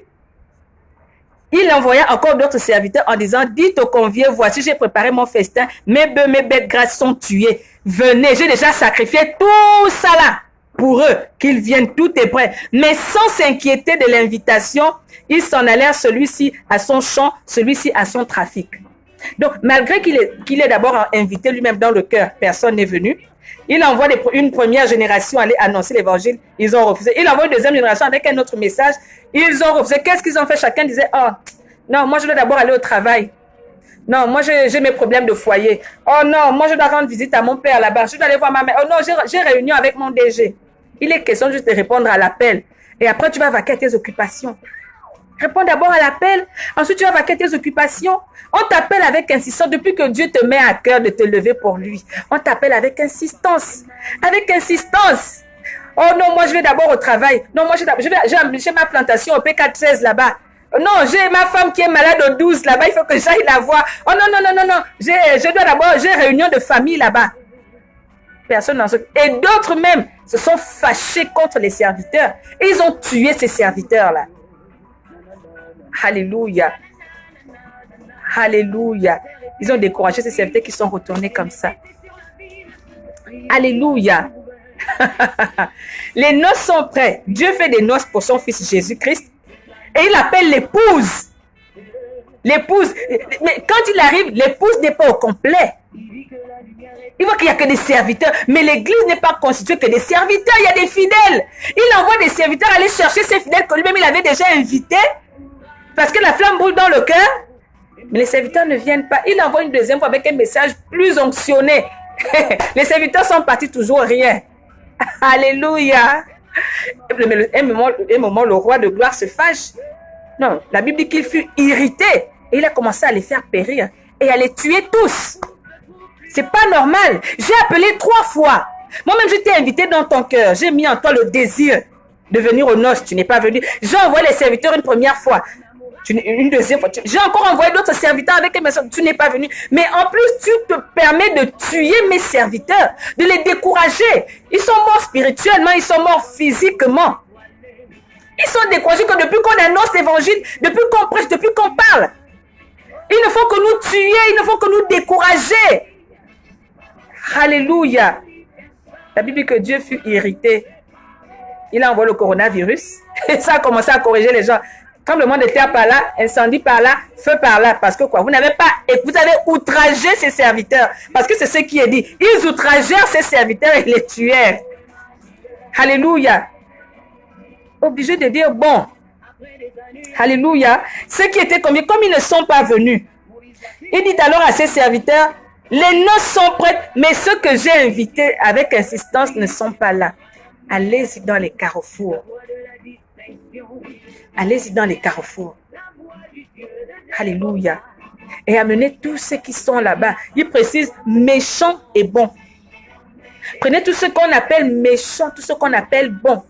il envoya encore d'autres serviteurs en disant, dites aux conviés, voici, j'ai préparé mon festin, mes bœufs, mes bêtes grasses sont tués. Venez, j'ai déjà sacrifié tout ça là pour eux, qu'ils viennent, tout est prêt. Mais sans s'inquiéter de l'invitation, ils s'en allèrent, celui-ci à son champ, celui-ci à son trafic. Donc, malgré qu'il est d'abord invité lui-même dans le cœur, personne n'est venu. Il envoie une première génération aller annoncer l'évangile, ils ont refusé. Il envoie une deuxième génération avec un autre message, ils ont refusé. Qu'est-ce qu'ils ont fait? Chacun disait, oh, non, moi je dois d'abord aller au travail. Non, moi j'ai mes problèmes de foyer. Oh non, moi je dois rendre visite à mon père là-bas. Je dois aller voir ma mère. Oh non, j'ai réunion avec mon DG. Il est question juste de répondre à l'appel. Et après, tu vas vaquer tes occupations. Réponds d'abord à l'appel, ensuite tu vas vaquer tes occupations. On t'appelle avec insistance, depuis que Dieu te met à cœur de te lever pour lui. On t'appelle avec insistance. Avec insistance. Oh non, moi je vais d'abord au travail. Non, moi j'ai ma plantation au P416 là-bas. Non, j'ai ma femme qui est malade au 12 là-bas, il faut que j'aille la voir. Oh non, non, non, non, non, j'ai réunion de famille là-bas. Personne n'en sait. Et d'autres même se sont fâchés contre les serviteurs. Et ils ont tué ces serviteurs-là. Alléluia. Alléluia. Ils ont découragé ces serviteurs qui sont retournés comme ça. Alléluia. Les noces sont prêtes. Dieu fait des noces pour son fils Jésus-Christ. Et il appelle l'épouse. L'épouse. Mais quand il arrive, l'épouse n'est pas au complet. Il voit qu'il n'y a que des serviteurs. Mais l'église n'est pas constituée que des serviteurs. Il y a des fidèles. Il envoie des serviteurs aller chercher ces fidèles que lui-même il avait déjà invités. Parce que la flamme brûle dans le cœur. Mais les serviteurs ne viennent pas. Il envoie une deuxième fois avec un message plus onctionné. Les serviteurs sont partis toujours rien. Alléluia. Un moment, le roi de gloire se fâche. Non, la Bible dit qu'il fut irrité. Et il a commencé à les faire périr. Et à les tuer tous. C'est pas normal. J'ai appelé 3 fois. Moi-même, je t'ai invité dans ton cœur. J'ai mis en toi le désir de venir aux noces. Tu n'es pas venu. J'ai envoyé les serviteurs une première fois. Une deuxième fois. J'ai encore envoyé d'autres serviteurs avec un message. Tu n'es pas venu. Mais en plus, tu te permets de tuer mes serviteurs, de les décourager. Ils sont morts spirituellement, ils sont morts physiquement. Ils sont découragés que depuis qu'on annonce l'évangile, depuis qu'on prêche, depuis qu'on parle. Ils ne font que nous tuer, ils ne font que nous décourager. Alléluia. La Bible dit que Dieu fut irrité. Il a envoyé le coronavirus. Et ça a commencé à corriger les gens. Tremblement de terre par là, incendie par là, feu par là. Parce que quoi? Vous n'avez pas, vous avez outragé ses serviteurs. Parce que c'est ce qui est dit. Ils outragèrent ses serviteurs et les tuèrent. Alléluia. Obligé de dire bon. Alléluia. Ceux qui étaient comme ils ne sont pas venus. Il dit alors à ses serviteurs, les noces sont prêtes, mais ceux que j'ai invités avec insistance ne sont pas là. Allez-y dans les carrefours. Allez-y dans les carrefours. Alléluia. Et amenez tous ceux qui sont là-bas. Il précise méchants et bons. Prenez tout ce qu'on appelle méchants, tout ce qu'on appelle bons.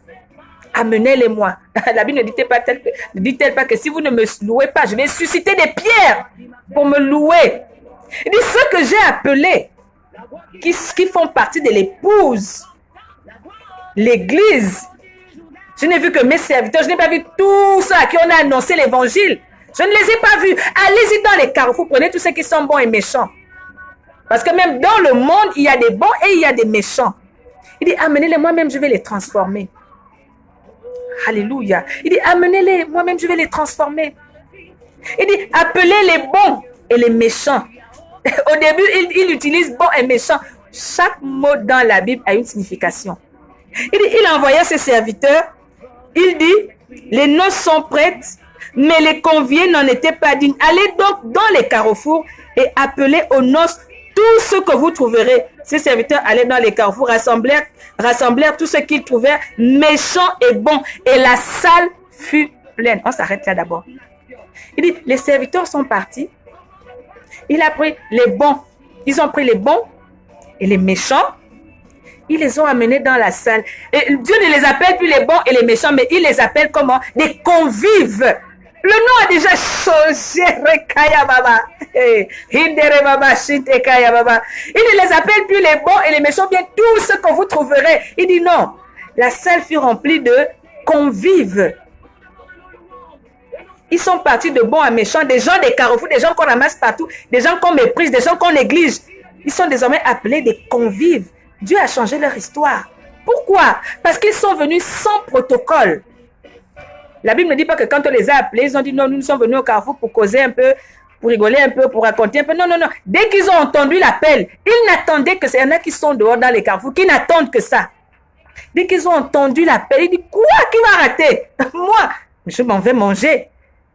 Amenez-les-moi. La Bible ne dit-elle pas que si vous ne me louez pas, je vais susciter des pierres pour me louer. Il dit ceux que j'ai appelés, qui font partie de l'épouse, l'église. Je n'ai vu que mes serviteurs, je n'ai pas vu tous ceux à qui on a annoncé l'évangile. Je ne les ai pas vus. Allez-y dans les carrefours, prenez tous ceux qui sont bons et méchants. Parce que même dans le monde, il y a des bons et il y a des méchants. Il dit, amenez-les, moi-même, je vais les transformer. Alléluia. Il dit, amenez-les, moi-même, je vais les transformer. Il dit, appelez les bons et les méchants. Au début, il utilise bon et méchant. Chaque mot dans la Bible a une signification. Il dit, il a envoyé ses serviteurs. Il dit, les noces sont prêtes, mais les conviés n'en étaient pas dignes. Allez donc dans les carrefours et appelez aux noces tout ce que vous trouverez. Ses serviteurs allaient dans les carrefours, rassemblèrent tout ce qu'ils trouvèrent, méchants et bons. Et la salle fut pleine. On s'arrête là d'abord. Il dit, les serviteurs sont partis. Il a pris les bons. Ils ont pris les bons et les méchants. Ils les ont amenés dans la salle. Et Dieu ne les appelle plus les bons et les méchants, mais il les appelle comment? Des convives. Le nom a déjà changé. Il ne les appelle plus les bons et les méchants, bien tout ce que vous trouverez. Il dit non. La salle fut remplie de convives. Ils sont partis de bons à méchants, des gens des carrefours, des gens qu'on ramasse partout, des gens qu'on méprise, des gens qu'on néglige. Ils sont désormais appelés des convives. Dieu a changé leur histoire. Pourquoi? Parce qu'ils sont venus sans protocole. La Bible ne dit pas que quand on les a appelés, ils ont dit non, nous sommes venus au carrefour pour causer un peu, pour rigoler un peu, pour raconter un peu. Non, non, non. Dès qu'ils ont entendu l'appel, ils n'attendaient que ça. Il y en a qui sont dehors dans les carrefours, qui n'attendent que ça. Dès qu'ils ont entendu l'appel, ils disent quoi? Qui va rater? Moi, je m'en vais manger.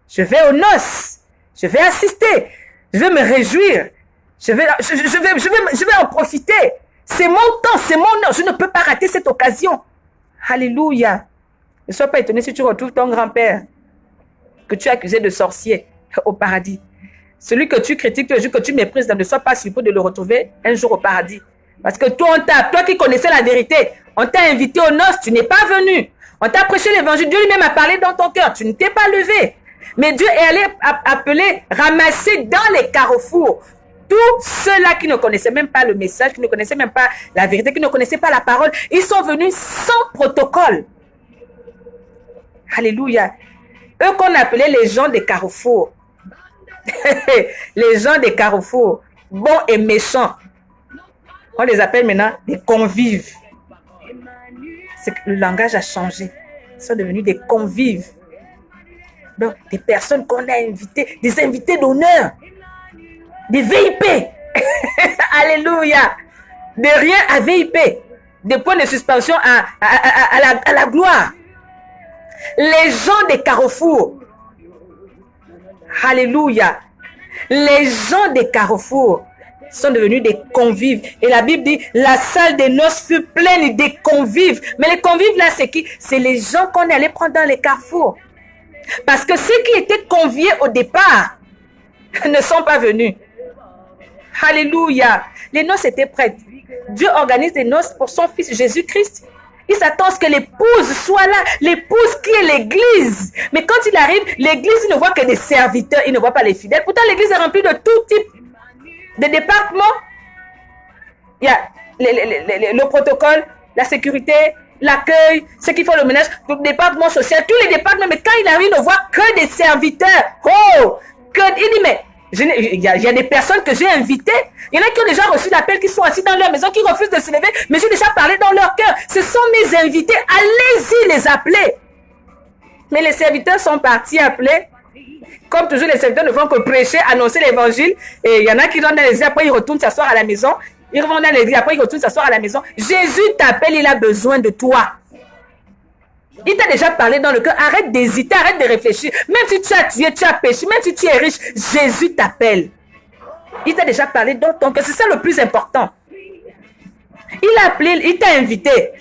Je vais aux noces. Je vais assister. Je vais me réjouir. Je vais en profiter. C'est mon temps, c'est mon heure. Je ne peux pas rater cette occasion. Alléluia. Ne sois pas étonné si tu retrouves ton grand-père que tu as accusé de sorcier au paradis. Celui que tu critiques, que tu méprises, ne sois pas surpris de le retrouver un jour au paradis. Parce que toi qui connaissais la vérité, on t'a invité aux noces, tu n'es pas venu. On t'a prêché l'évangile, Dieu lui-même a parlé dans ton cœur, tu ne t'es pas levé. Mais Dieu est allé appeler, ramasser dans les carrefours tous ceux-là qui ne connaissaient même pas le message, qui ne connaissaient même pas la vérité, qui ne connaissaient pas la parole. Ils sont venus sans protocole. Alléluia. Eux qu'on appelait les gens des carrefours. Les gens des carrefours, bons et méchants. On les appelle maintenant des convives. Le langage a changé. Ils sont devenus des convives. Donc, des personnes qu'on a invitées, des invités d'honneur, des VIP. Alléluia. De rien à VIP. Des points de suspension à la gloire. Les gens des carrefours. Alléluia. Les gens des carrefours sont devenus des convives. Et la Bible dit, la salle des noces fut pleine des convives. Mais les convives là, c'est qui? C'est les gens qu'on allait prendre dans les carrefours. Parce que ceux qui étaient conviés au départ ne sont pas venus. Alléluia. Les noces étaient prêtes. Dieu organise des noces pour son fils Jésus-Christ. Il s'attend à ce que l'épouse soit là. L'épouse qui est l'église. Mais quand il arrive, l'église, il ne voit que des serviteurs. Il ne voit pas les fidèles. Pourtant, l'église est remplie de tout type de départements. Il y a le protocole, la sécurité, l'accueil, ceux qui font le ménage, le département social, tous les départements. Mais quand il arrive, il ne voit que des serviteurs. Oh! Il dit, mais Il y a des personnes que j'ai invitées. Il y en a qui ont déjà reçu l'appel, qui sont assis dans leur maison, qui refusent de se lever, mais j'ai déjà parlé dans leur cœur. Ce sont mes invités. Allez-y les appeler. Mais les serviteurs sont partis appeler. Comme toujours, les serviteurs ne font que prêcher, annoncer l'évangile. Et il y en a qui vont dans l'église, après ils retournent s'asseoir à la maison. Ils vont dans l'église, après ils retournent s'asseoir à la maison. Jésus t'appelle, il a besoin de toi. Il t'a déjà parlé dans le cœur. Arrête d'hésiter, arrête de réfléchir. Même si tu as tué, tu as péché, même si tu es riche, Jésus t'appelle. Il t'a déjà parlé dans ton cœur. C'est ça le plus important. Il a appelé, il t'a invité.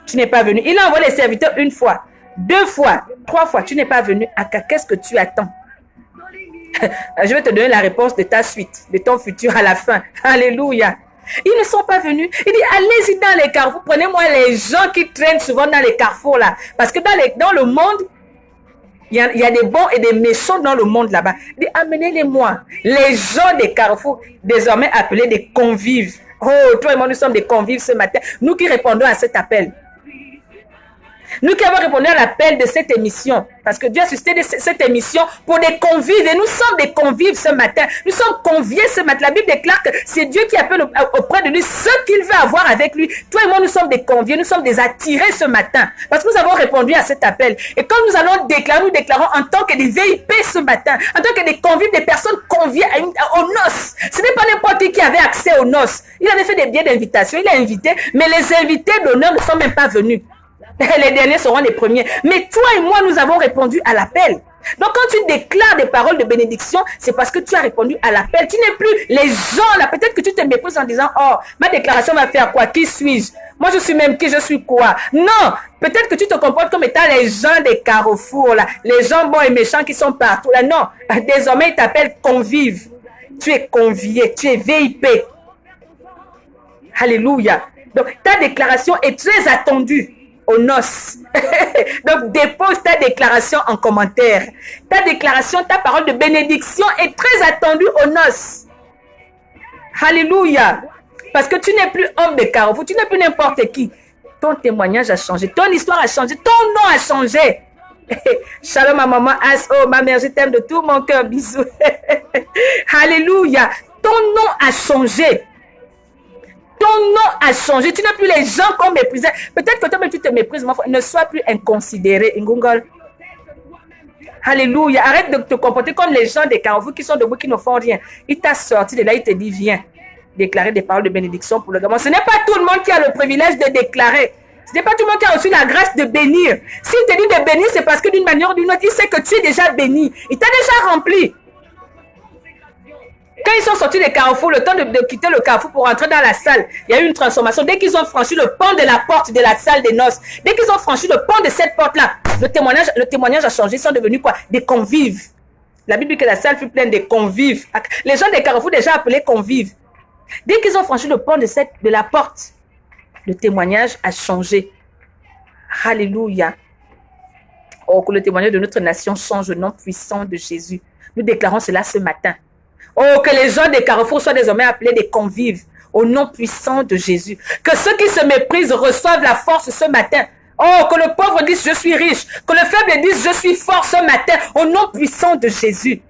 Tu n'es pas venu. Il a envoyé les serviteurs une fois, 2 fois, 3 fois. Tu n'es pas venu. Qu'est-ce que tu attends? Je vais te donner la réponse de ta suite, de ton futur à la fin. Alléluia. Ils ne sont pas venus. Il dit, allez-y dans les carrefours. Prenez-moi les gens qui traînent souvent dans les carrefours là. Parce que dans le monde, il y a des bons et des méchants dans le monde là-bas. Il dit, amenez-les-moi. Les gens des carrefours, désormais appelés des convives. Oh, toi et moi, nous sommes des convives ce matin. Nous qui répondons à cet appel. Nous qui avons répondu à l'appel de cette émission, parce que Dieu a suscité cette émission pour des convives, et nous sommes des convives ce matin. Nous sommes conviés ce matin. La Bible déclare que c'est Dieu qui appelle auprès de lui ce qu'il veut avoir avec lui. Toi et moi, nous sommes des conviés, nous sommes des attirés ce matin, parce que nous avons répondu à cet appel. Et quand nous allons déclarer, nous déclarons en tant que des VIP ce matin, en tant que des convives, des personnes conviées aux noces. Ce n'est pas n'importe qui avait accès aux noces. Il avait fait des billets d'invitation, il a invité, mais les invités d'honneur ne sont même pas venus. Les derniers seront les premiers. Mais toi et moi, nous avons répondu à l'appel. Donc, quand tu déclares des paroles de bénédiction, c'est parce que tu as répondu à l'appel. Tu n'es plus les gens là. Peut-être que tu te méprises en disant, oh, ma déclaration va faire quoi? Qui suis-je? Moi, je suis même qui? Je suis quoi? Non. Peut-être que tu te comportes comme étant les gens des carrefours là. Les gens bons et méchants qui sont partout là. Non. Désormais, ils t'appellent convive. Tu es convié. Tu es VIP. Alléluia. Donc, ta déclaration est très attendue aux noces. Donc, dépose ta déclaration en commentaire. Ta déclaration, ta parole de bénédiction est très attendue aux noces. Alléluia. Parce que tu n'es plus homme de carrefour, tu n'es plus n'importe qui. Ton témoignage a changé, ton histoire a changé, ton nom a changé. Shalom à maman As, oh ma mère, je t'aime de tout mon cœur, bisous. Alléluia. Ton nom a changé. Ton nom a changé. Tu n'as plus les gens qu'on méprisait. Peut-être que toi-même tu te méprises. Ne sois plus inconsidéré. Ngungol. Alléluia. Arrête de te comporter comme les gens des carrefours qui sont debout, qui ne font rien. Il t'a sorti de là, il te dit, viens déclarer des paroles de bénédiction pour le Gabon. Ce n'est pas tout le monde qui a le privilège de déclarer. Ce n'est pas tout le monde qui a reçu la grâce de bénir. S'il te dit de bénir, c'est parce que d'une manière ou d'une autre, il sait que tu es déjà béni. Il t'a déjà rempli. Quand ils sont sortis des carrefours, le temps de quitter le carrefour pour entrer dans la salle, il y a eu une transformation. Dès qu'ils ont franchi le pan de la porte de la salle des noces, dès qu'ils ont franchi le pan de cette porte-là, le témoignage a changé. Ils sont devenus quoi? Des convives. La Bible dit que la salle fut pleine de convives. Les gens des carrefours déjà appelés convives. Dès qu'ils ont franchi le pan de la porte, le témoignage a changé. Alléluia. Oh, que le témoignage de notre nation change au nom puissant de Jésus. Nous déclarons cela ce matin. Oh, que les gens des carrefours soient désormais appelés des convives au nom puissant de Jésus. Que ceux qui se méprisent reçoivent la force ce matin. Oh, que le pauvre dise je suis riche. Que le faible dise je suis fort ce matin au nom puissant de Jésus.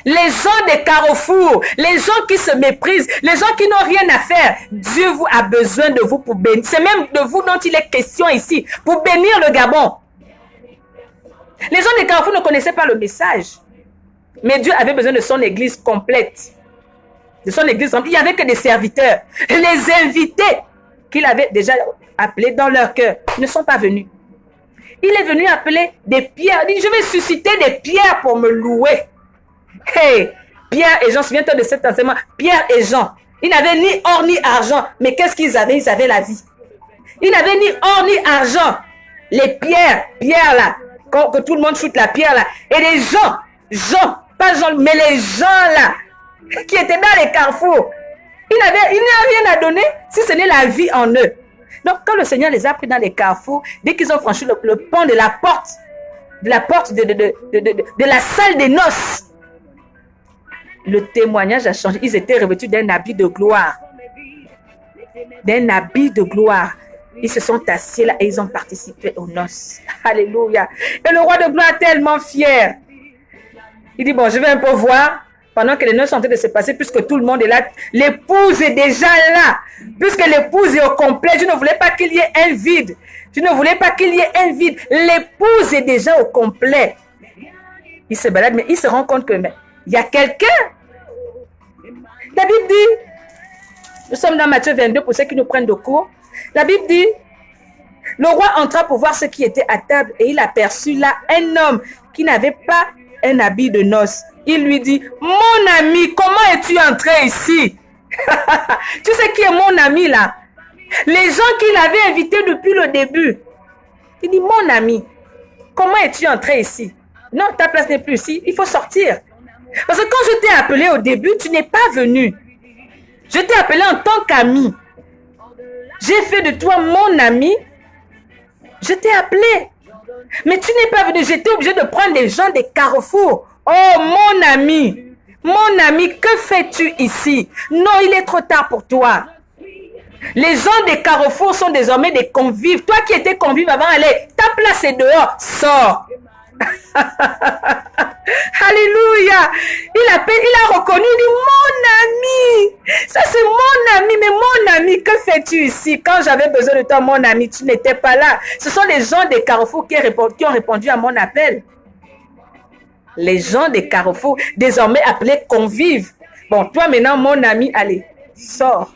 Les gens des carrefours, les gens qui se méprisent, les gens qui n'ont rien à faire, Dieu a besoin de vous pour bénir. C'est même de vous dont il est question ici, pour bénir le Gabon. Les gens des carrefours ne connaissaient pas le message. Mais Dieu avait besoin de son église complète. De son église complète. Il n'y avait que des serviteurs. Les invités qu'il avait déjà appelés dans leur cœur ne sont pas venus. Il est venu appeler des pierres. Il dit, je vais susciter des pierres pour me louer. Hey, Pierre et Jean, souviens-toi de cet enseignement. Pierre et Jean, ils n'avaient ni or ni argent. Mais qu'est-ce qu'ils avaient? Ils avaient la vie. Ils n'avaient ni or ni argent. Les pierres là, que tout le monde shoot la pierre là. Et les Jean, pas Jean, mais les gens là, qui étaient dans les carrefours, ils n'avaient rien à donner si ce n'est la vie en eux. Donc, quand le Seigneur les a pris dans les carrefours, dès qu'ils ont franchi le pont de la porte de la salle des noces, le témoignage a changé. Ils étaient revêtus d'un habit de gloire. D'un habit de gloire. Ils se sont assis là et ils ont participé aux noces. Alléluia. Et le roi de gloire est tellement fier. Il dit, bon, je vais un peu voir pendant que les noces sont en train de se passer, puisque tout le monde est là. L'épouse est déjà là. Puisque l'épouse est au complet, je ne voulais pas qu'il y ait un vide. Je ne voulais pas qu'il y ait un vide. L'épouse est déjà au complet. Il se balade, mais il se rend compte que il y a quelqu'un. La Bible dit, nous sommes dans Matthieu 22 pour ceux qui nous prennent de cours. La Bible dit, le roi entra pour voir ce qui était à table et il aperçut là un homme qui n'avait pas un habit de noces. Il lui dit, mon ami, comment es-tu entré ici? Tu sais qui est mon ami là? Les gens qu'il avait invités depuis le début. Il dit, mon ami, comment es-tu entré ici? Non, ta place n'est plus ici, il faut sortir. Parce que quand je t'ai appelé au début, tu n'es pas venu. Je t'ai appelé en tant qu'ami. J'ai fait de toi mon ami. Je t'ai appelé. Mais tu n'es pas venu. J'étais obligé de prendre des gens des carrefours. Oh, mon ami, que fais-tu ici? Non, il est trop tard pour toi. Les gens des carrefours sont désormais des convives. Toi qui étais convive avant, allez, ta place est dehors, sors. Alléluia. Il a reconnu, il dit, mon ami, ça c'est mon ami, mais mon ami, que fais-tu ici? Quand j'avais besoin de toi, mon ami, tu n'étais pas là. Ce sont les gens des carrefours qui ont répondu à mon appel. Les gens des carrefours, désormais appelés convives. Bon, toi maintenant, mon ami, allez, sors.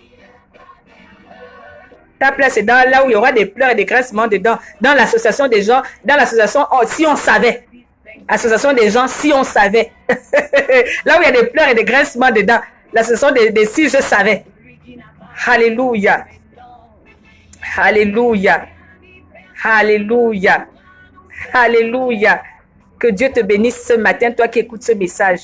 Ta place est dans là où il y aura des pleurs et des grincements dedans. Dans l'association des gens, dans l'association, oh, si on savait. Association des gens, si on savait. Là où il y a des pleurs et des grincements dedans. L'association des si je savais. Alléluia. Alléluia. Alléluia. Alléluia. Que Dieu te bénisse ce matin, toi qui écoutes ce message.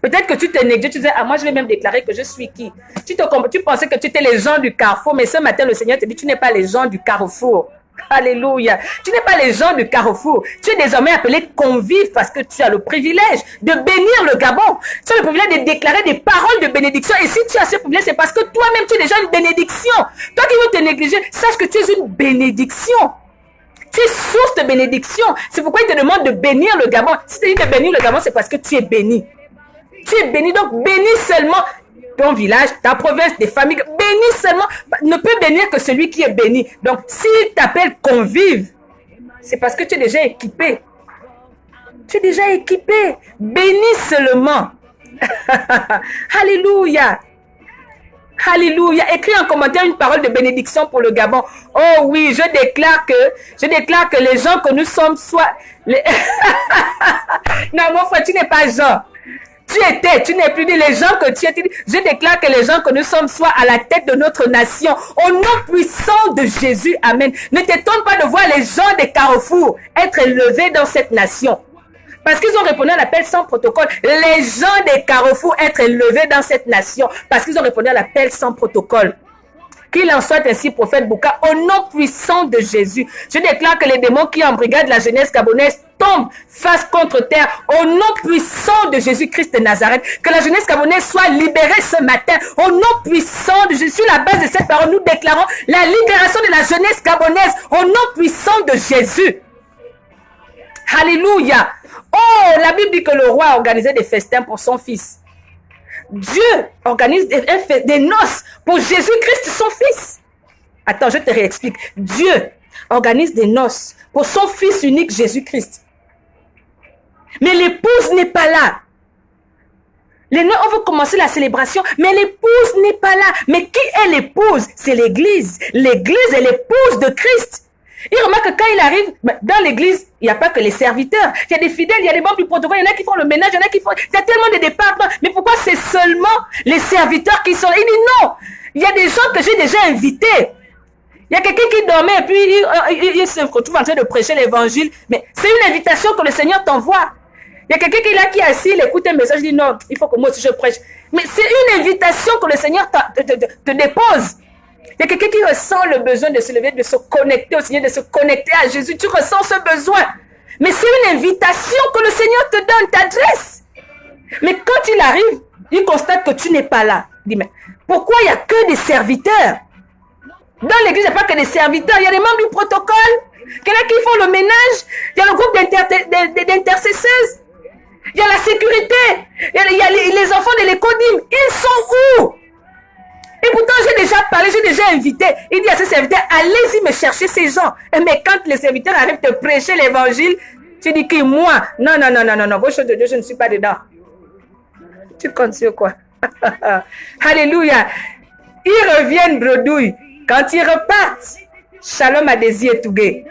Peut-être que tu te négliges, tu disais, ah, moi je vais même déclarer que je suis qui? Tu pensais que tu étais les gens du carrefour, mais ce matin le Seigneur te dit, tu n'es pas les gens du carrefour. Alléluia. Tu n'es pas les gens du carrefour. Tu es désormais appelé convive parce que tu as le privilège de bénir le Gabon. Tu as le privilège de déclarer des paroles de bénédiction. Et si tu as ce privilège, c'est parce que toi-même tu es déjà une bénédiction. Toi qui veux te négliger, sache que tu es une bénédiction. Tu es source de bénédiction. C'est pourquoi il te demande de bénir le Gabon. Si tu dis de bénir le Gabon, c'est parce que tu es béni. Tu es béni, donc bénis seulement ton village, ta province, des familles. Bénis seulement, ne peut bénir que celui qui est béni. Donc, s'il t'appelle convive, c'est parce que tu es déjà équipé. Tu es déjà équipé. Bénis seulement. Alléluia. Alléluia. Écris en commentaire une parole de bénédiction pour le Gabon. Oh oui, je déclare que les gens que nous sommes soient... Non, mon frère, tu n'es pas Jean. Tu n'es plus dit les gens que tu étais. Je déclare que les gens que nous sommes soient à la tête de notre nation. Au nom puissant de Jésus, amen. Ne t'étonne pas de voir les gens des carrefours être élevés dans cette nation. Parce qu'ils ont répondu à l'appel sans protocole. Les gens des carrefours être élevés dans cette nation. Parce qu'ils ont répondu à l'appel sans protocole. Qu'il en soit ainsi, prophète Bouka, au nom puissant de Jésus. Je déclare que les démons qui embrigadent la jeunesse gabonaise tombent face contre terre au nom puissant de Jésus-Christ de Nazareth. Que la jeunesse gabonaise soit libérée ce matin au nom puissant de Jésus. Sur la base de cette parole, nous déclarons la libération de la jeunesse gabonaise au nom puissant de Jésus. Alléluia. Oh, la Bible dit que le roi a organisé des festins pour son fils. Dieu organise des noces pour Jésus-Christ, son fils. Attends, je te réexplique. Dieu organise des noces pour son fils unique, Jésus-Christ. Mais l'épouse n'est pas là. On veut commencer la célébration, mais l'épouse n'est pas là. Mais qui est l'épouse? C'est l'église. L'église est l'épouse de Christ. Il remarque que quand il arrive, dans l'église, il n'y a pas que les serviteurs. Il y a des fidèles, il y a des membres du protocole, il y en a qui font le ménage, il y en a qui font... Il y a tellement de départements. Mais pourquoi c'est seulement les serviteurs qui sont là? Il dit non. Il y a des gens que j'ai déjà invités. Il y a quelqu'un qui dormait et puis il se retrouve en train de prêcher l'évangile. Mais c'est une invitation que le Seigneur t'envoie. Il y a quelqu'un qui est là, qui est assis, il écoute un message, il dit non, il faut que moi aussi je prêche. Mais c'est une invitation que le Seigneur te dépose. Il y a quelqu'un qui ressent le besoin de se lever, de se connecter au Seigneur, de se connecter à Jésus. Tu ressens ce besoin. Mais c'est une invitation que le Seigneur te donne, t'adresse. Mais quand il arrive, il constate que tu n'es pas là. Il dit, mais pourquoi il n'y a que des serviteurs? Dans l'église, il n'y a pas que des serviteurs. Il y a les membres du protocole. Il y en a qui font le ménage. Il y a le groupe d'intercesseuses. Il y a la sécurité. Il y a les enfants de l'économie. Ils sont où? Et pourtant, j'ai déjà parlé, j'ai déjà invité. Il dit à ses serviteurs, allez-y me chercher ces gens. Mais quand les serviteurs arrivent te prêcher l'évangile, tu dis que moi, non, vos choses de Dieu, je ne suis pas dedans. Tu comptes sur quoi? Alléluia. Ils reviennent bredouille. Quand ils repartent, Shalom a désir et Tougué.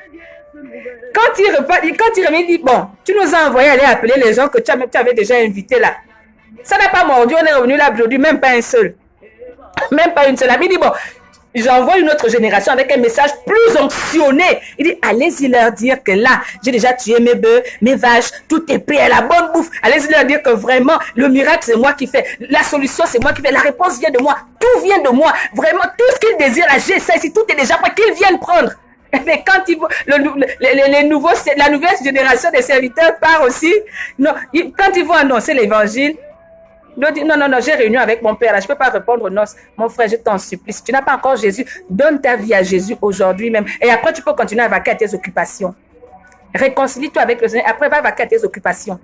Quand ils reviennent, il dit, bon, tu nous as envoyé aller appeler les gens que tu avais déjà invités là. Ça n'a pas mordu, on est revenu là bredouille, même pas un seul. Même pas une seule. Il dit, bon, j'envoie une autre génération avec un message plus onctionné. Il dit, allez-y leur dire que là, j'ai déjà tué mes bœufs, mes vaches, tout est prêt à la bonne bouffe. Allez-y leur dire que vraiment, le miracle, c'est moi qui fais. La solution, c'est moi qui fais. La réponse vient de moi. Tout vient de moi. Vraiment, tout ce qu'ils désirent, là, j'ai ça ici, tout est déjà prêt, qu'ils viennent prendre. Mais quand ils vont, la nouvelle génération des serviteurs part aussi, non, quand ils vont annoncer l'évangile, non, j'ai réunion avec mon père, là, je ne peux pas répondre aux noces. Mon frère, je t'en supplie, si tu n'as pas encore Jésus, donne ta vie à Jésus aujourd'hui même. Et après, tu peux continuer à vaquer à tes occupations. Réconcilie-toi avec le Seigneur, après, va vaquer à tes occupations.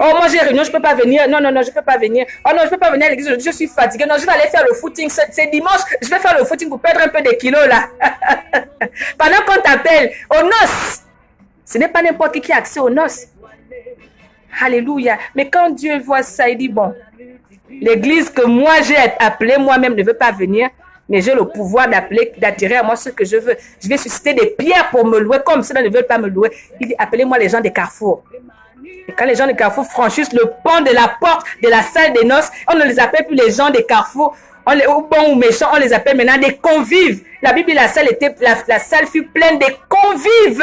Oh, moi, j'ai réunion, je ne peux pas venir. Non, je ne peux pas venir. Oh non, je ne peux pas venir à l'église, je suis fatiguée. Non, je vais aller faire le footing. C'est dimanche, je vais faire le footing pour perdre un peu de kilos, là. Pendant qu'on t'appelle aux noces. Ce n'est pas n'importe qui a accès aux noces. Alléluia. Mais quand Dieu voit ça, il dit, bon, l'église que moi j'ai appelée, moi-même ne veut pas venir, mais j'ai le pouvoir d'attirer à moi ce que je veux. Je vais susciter des pierres pour me louer, comme ceux-là ne veulent pas me louer. Il dit, appelez-moi les gens des carrefours. Et quand les gens des carrefours franchissent le pont de la porte de la salle des noces, on ne les appelle plus les gens des carrefours, ou bons ou méchants, on les appelle maintenant des convives. La Bible, la salle fut pleine de convives.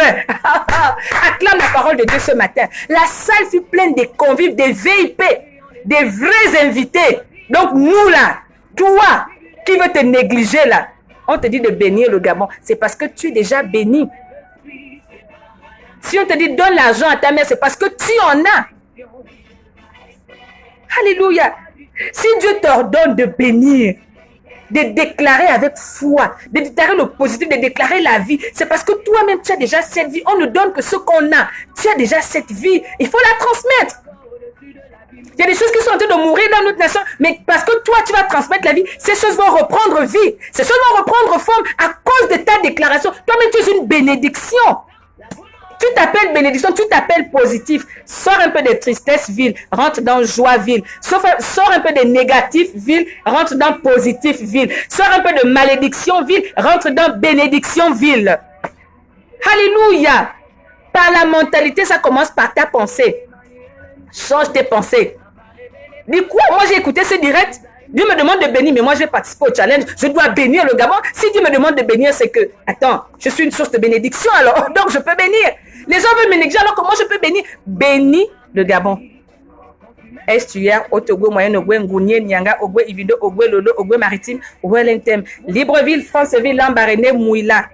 Acclame la parole de Dieu ce matin. La salle fut pleine de convives, des VIP, des vrais invités. Donc nous là, toi qui veux te négliger là, on te dit de bénir le Gabon. C'est parce que tu es déjà béni. Si on te dit donne l'argent à ta mère, c'est parce que tu en as. Alléluia. Si Dieu t'ordonne de bénir, de déclarer avec foi, de déclarer le positif, de déclarer la vie, c'est parce que toi-même, tu as déjà cette vie. On ne donne que ce qu'on a. Tu as déjà cette vie. Il faut la transmettre. Il y a des choses qui sont en train de mourir dans notre nation, mais parce que toi, tu vas transmettre la vie, ces choses vont reprendre vie. Ces choses vont reprendre forme à cause de ta déclaration. Toi-même, tu es une bénédiction. Tu t'appelles bénédiction, tu t'appelles positif. Sors un peu de tristesse, ville, rentre dans joie, ville. Sors un peu de négatif, ville, rentre dans positif, ville. Sors un peu de malédiction, ville, rentre dans bénédiction, ville. Alléluia. Par la mentalité, ça commence par ta pensée. Change tes pensées. Dis quoi? Moi, j'ai écouté ce direct. Dieu me demande de bénir, mais moi, je vais participer au challenge. Je dois bénir le Gabon. Si Dieu me demande de bénir, c'est que, attends, je suis une source de bénédiction, alors, donc je peux bénir. Les gens veulent me négliger, alors comment je peux bénir? Bénis le Gabon. Estuaire, Otogwe, Moyen-Ogwe, Ngounié, Nyanga, Ogwe, Ivido, Ogwe, Lolo, Ogwe, Maritime, Ouelentem, Libreville, Franceville, Lambaréné, Mouila,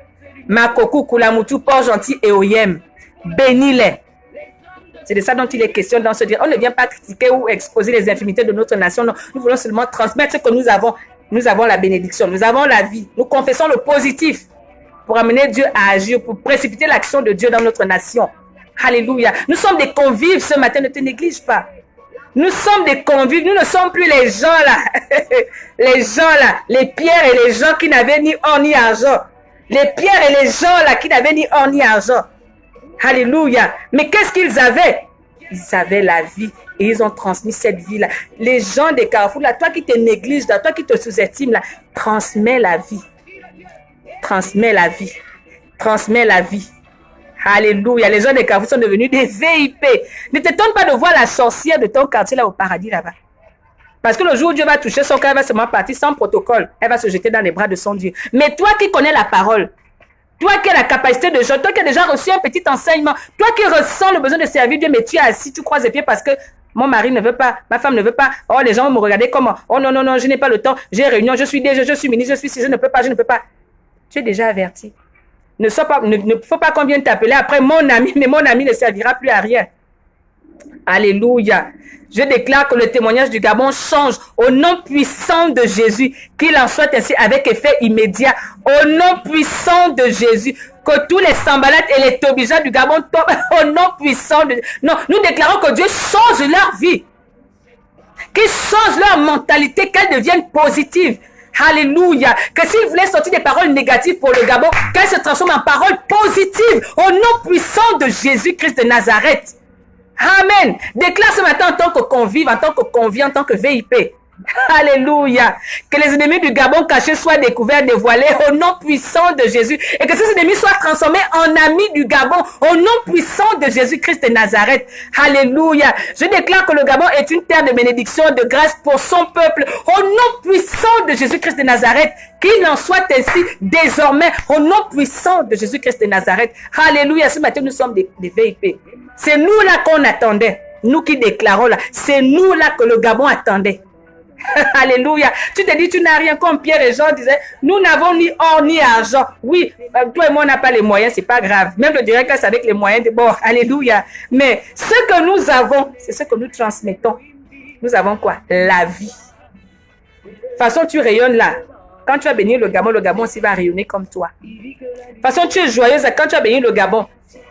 Makokou, Koulamutu, Port-Gentil et Oyem. Bénis-les. C'est de ça dont il est question dans ce dire. On ne vient pas critiquer ou exposer les infimités de notre nation. Non, nous voulons seulement transmettre ce que nous avons. Nous avons la bénédiction, nous avons la vie. Nous confessons le positif pour amener Dieu à agir, pour précipiter l'action de Dieu dans notre nation. Alléluia. Nous sommes des convives ce matin, ne te néglige pas. Nous sommes des convives, nous ne sommes plus les gens là. Les gens là, les pierres et les gens qui n'avaient ni or ni argent. Les pierres et les gens là qui n'avaient ni or ni argent. Alléluia. Mais qu'est-ce qu'ils avaient? Ils avaient la vie et ils ont transmis cette vie-là. Les gens des carrefours, là, toi qui te négliges, là, toi qui te sous-estimes, là, transmets la vie. Transmets la vie. Transmets la vie. Alléluia. Les gens des carrefours sont devenus des VIP. Ne t'étonne pas de voir la sorcière de ton quartier là au paradis là-bas. Parce que le jour où Dieu va toucher son cœur, elle va seulement partir sans protocole. Elle va se jeter dans les bras de son Dieu. Mais toi qui connais la parole, toi qui as la capacité de jeûne, toi qui as déjà reçu un petit enseignement, toi qui ressens le besoin de servir Dieu, mais tu es assis, tu croises les pieds parce que mon mari ne veut pas, ma femme ne veut pas, oh les gens vont me regarder comment, oh non, je n'ai pas le temps, j'ai réunion, je suis ministre, je suis si, je ne peux pas. Tu es déjà averti. Ne faut pas qu'on vienne t'appeler après mon ami, mais mon ami ne servira plus à rien. Alléluia. Je déclare que le témoignage du Gabon change au nom puissant de Jésus, qu'il en soit ainsi avec effet immédiat. Au nom puissant de Jésus, que tous les Sambalat et les Tobija du Gabon tombent au nom puissant de... Non, nous déclarons que Dieu change leur vie, qu'il change leur mentalité, qu'elle devienne positive. Alléluia. Que s'il voulait sortir des paroles négatives pour le Gabon, qu'elle se transforme en paroles positives au nom puissant de Jésus-Christ de Nazareth. Amen. Déclare ce matin en tant que convive, en tant que convié, en tant que VIP. Alléluia. Que les ennemis du Gabon cachés soient découverts, dévoilés au nom puissant de Jésus. Et que ces ennemis soient transformés en amis du Gabon au nom puissant de Jésus-Christ de Nazareth. Alléluia. Je déclare que le Gabon est une terre de bénédiction, de grâce pour son peuple au nom puissant de Jésus-Christ de Nazareth. Qu'il en soit ainsi désormais au nom puissant de Jésus-Christ de Nazareth. Alléluia. Ce matin, nous sommes des VIP. C'est nous là qu'on attendait. Nous qui déclarons là. C'est nous là que le Gabon attendait. Alléluia. Tu te dis, tu n'as rien, comme Pierre et Jean disaient, nous n'avons ni or ni argent. Oui, toi et moi, on n'a pas les moyens, c'est pas grave. Même le direct, c'est avec les moyens de bord. Alléluia. Mais ce que nous avons, c'est ce que nous transmettons. Nous avons quoi? La vie. De toute façon, tu rayonnes là. Quand tu vas bénir le Gabon aussi va rayonner comme toi. De toute façon, tu es joyeuse. Quand tu vas bénir le Gabon,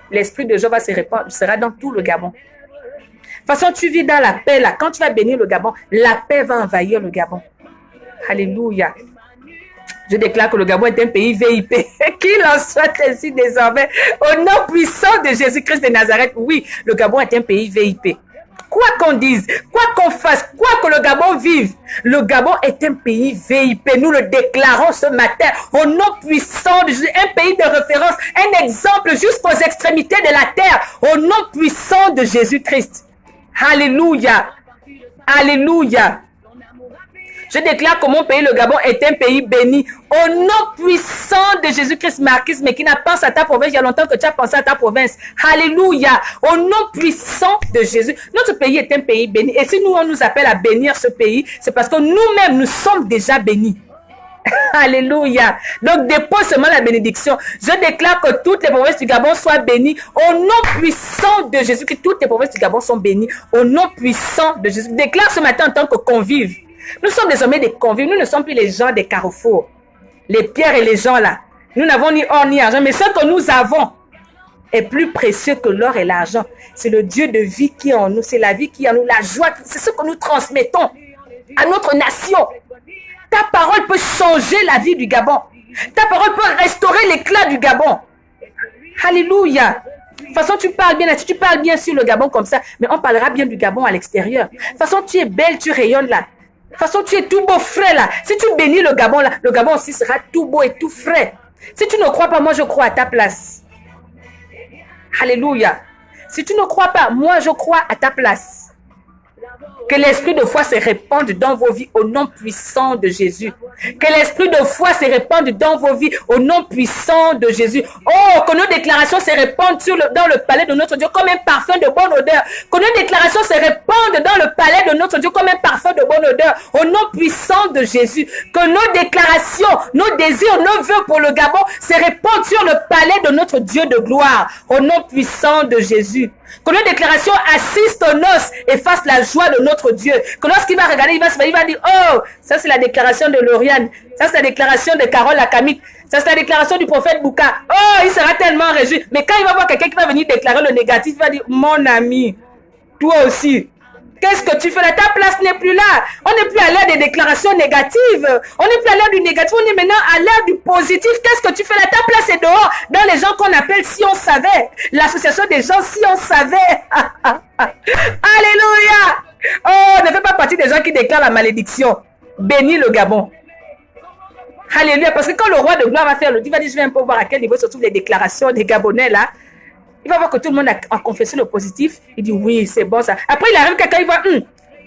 l'esprit de Dieu va se répandre, sera dans tout le Gabon. De toute façon, tu vis dans la paix là. Quand tu vas bénir le Gabon, la paix va envahir le Gabon. Alléluia. Je déclare que le Gabon est un pays VIP. Qu'il en soit ainsi désormais. Au nom puissant de Jésus-Christ de Nazareth. Oui, le Gabon est un pays VIP. Quoi qu'on dise, quoi qu'on fasse, quoi que le Gabon vive, le Gabon est un pays VIP. Nous le déclarons ce matin au nom puissant de Jésus, un pays de référence, un exemple jusqu'aux extrémités de la terre, au nom puissant de Jésus-Christ. Alléluia. Alléluia. Je déclare que mon pays, le Gabon, est un pays béni. Au nom puissant de Jésus-Christ, Marquis, mais qui n'a pensé à ta province, il y a longtemps que tu as pensé à ta province. Alléluia. Au nom puissant de Jésus. Notre pays est un pays béni. Et si nous, on nous appelle à bénir ce pays, c'est parce que nous-mêmes, nous sommes déjà bénis. Alléluia. Donc, dépose seulement la bénédiction. Je déclare que toutes les provinces du Gabon soient bénies. Au nom puissant de Jésus, que toutes les provinces du Gabon sont bénies. Au nom puissant de Jésus. Déclare ce matin en tant que convive. Nous sommes désormais des convives. Nous ne sommes plus les gens des carrefours. Les pierres et les gens là. Nous n'avons ni or ni argent. Mais ce que nous avons est plus précieux que l'or et l'argent. C'est le Dieu de vie qui est en nous. C'est la vie qui est en nous. La joie. C'est ce que nous transmettons à notre nation. Ta parole peut changer la vie du Gabon. Ta parole peut restaurer l'éclat du Gabon. Alléluia. De toute façon, tu parles bien, tu parles bien sur le Gabon comme ça, mais on parlera bien du Gabon à l'extérieur. De toute façon, tu es belle, tu rayonnes là. De toute façon, tu es tout beau, frais là. Si tu bénis le Gabon là, le Gabon aussi sera tout beau et tout frais. Si tu ne crois pas, moi je crois à ta place. Alléluia. Si tu ne crois pas, moi je crois à ta place. Que l'esprit de foi se répande dans vos vies au nom puissant de Jésus. Que l'esprit de foi se répande dans vos vies au nom puissant de Jésus. Oh, que nos déclarations se répandent dans le palais de notre Dieu comme un parfum de bonne odeur. Que nos déclarations se répandent dans le palais de notre Dieu comme un parfum de bonne odeur au nom puissant de Jésus. Que nos déclarations, nos désirs, nos vœux pour le Gabon se répandent sur le palais de notre Dieu de gloire au nom puissant de Jésus. Que nos déclarations assistent aux noces et fassent la joie de notre Dieu. Que lorsqu'il va regarder, il va dire, oh, ça c'est la déclaration de Lauriane. Ça c'est la déclaration de Carole Lakamit. Ça c'est la déclaration du prophète Bouka. Oh, il sera tellement réjoui. Mais quand il va voir quelqu'un qui va venir déclarer le négatif, il va dire, mon ami, toi aussi. Qu'est-ce que tu fais là? Ta place n'est plus là. On n'est plus à l'ère des déclarations négatives. On n'est plus à l'ère du négatif. On est maintenant à l'ère du positif. Qu'est-ce que tu fais là? Ta place est dehors. Dans les gens qu'on appelle si on savait. L'association des gens si on savait. Alléluia. Oh, ne fais pas partie des gens qui déclarent la malédiction. Bénis le Gabon. Alléluia. Parce que quand le roi de gloire va faire le dit, il va dire, je vais un peu voir à quel niveau se trouvent les déclarations des Gabonais là. Il va voir que tout le monde a confessé le positif. Il dit, oui, c'est bon ça. Après, il arrive quelqu'un, il voit,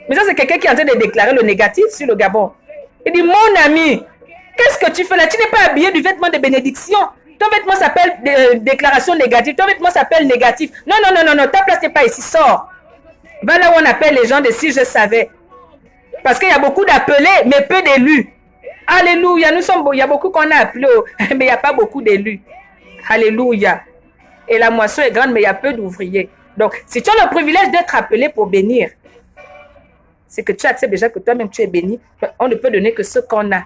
mais ça, c'est quelqu'un qui est en train de déclarer le négatif sur le Gabon. Il dit, mon ami, qu'est-ce que tu fais là? Tu n'es pas habillé du vêtement de bénédiction. Ton vêtement s'appelle déclaration négative. Ton vêtement s'appelle négatif. Non, non, non, non, non, ta place n'est pas ici. Sors. Va là où on appelle les gens de si je savais. Parce qu'il y a beaucoup d'appelés, mais peu d'élus. Alléluia. Nous sommes beaux. Il y a beaucoup qu'on a appelés, mais il n'y a pas beaucoup d'élus. Alléluia. Et la moisson est grande, mais il y a peu d'ouvriers. Donc, si tu as le privilège d'être appelé pour bénir, c'est que tu acceptes déjà que toi-même tu es béni. On ne peut donner que ce qu'on a.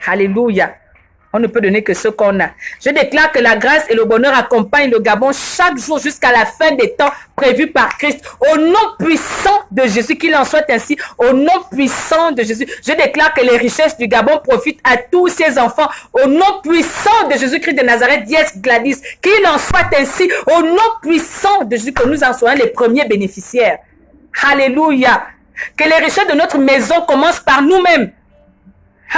Alléluia. On ne peut donner que ce qu'on a. Je déclare que la grâce et le bonheur accompagnent le Gabon chaque jour jusqu'à la fin des temps prévus par Christ. Au nom puissant de Jésus, qu'il en soit ainsi. Au nom puissant de Jésus, je déclare que les richesses du Gabon profitent à tous ses enfants. Au nom puissant de Jésus-Christ de Nazareth, yes Gladys, qu'il en soit ainsi. Au nom puissant de Jésus, que nous en soyons les premiers bénéficiaires. Alléluia. Que les richesses de notre maison commencent par nous-mêmes.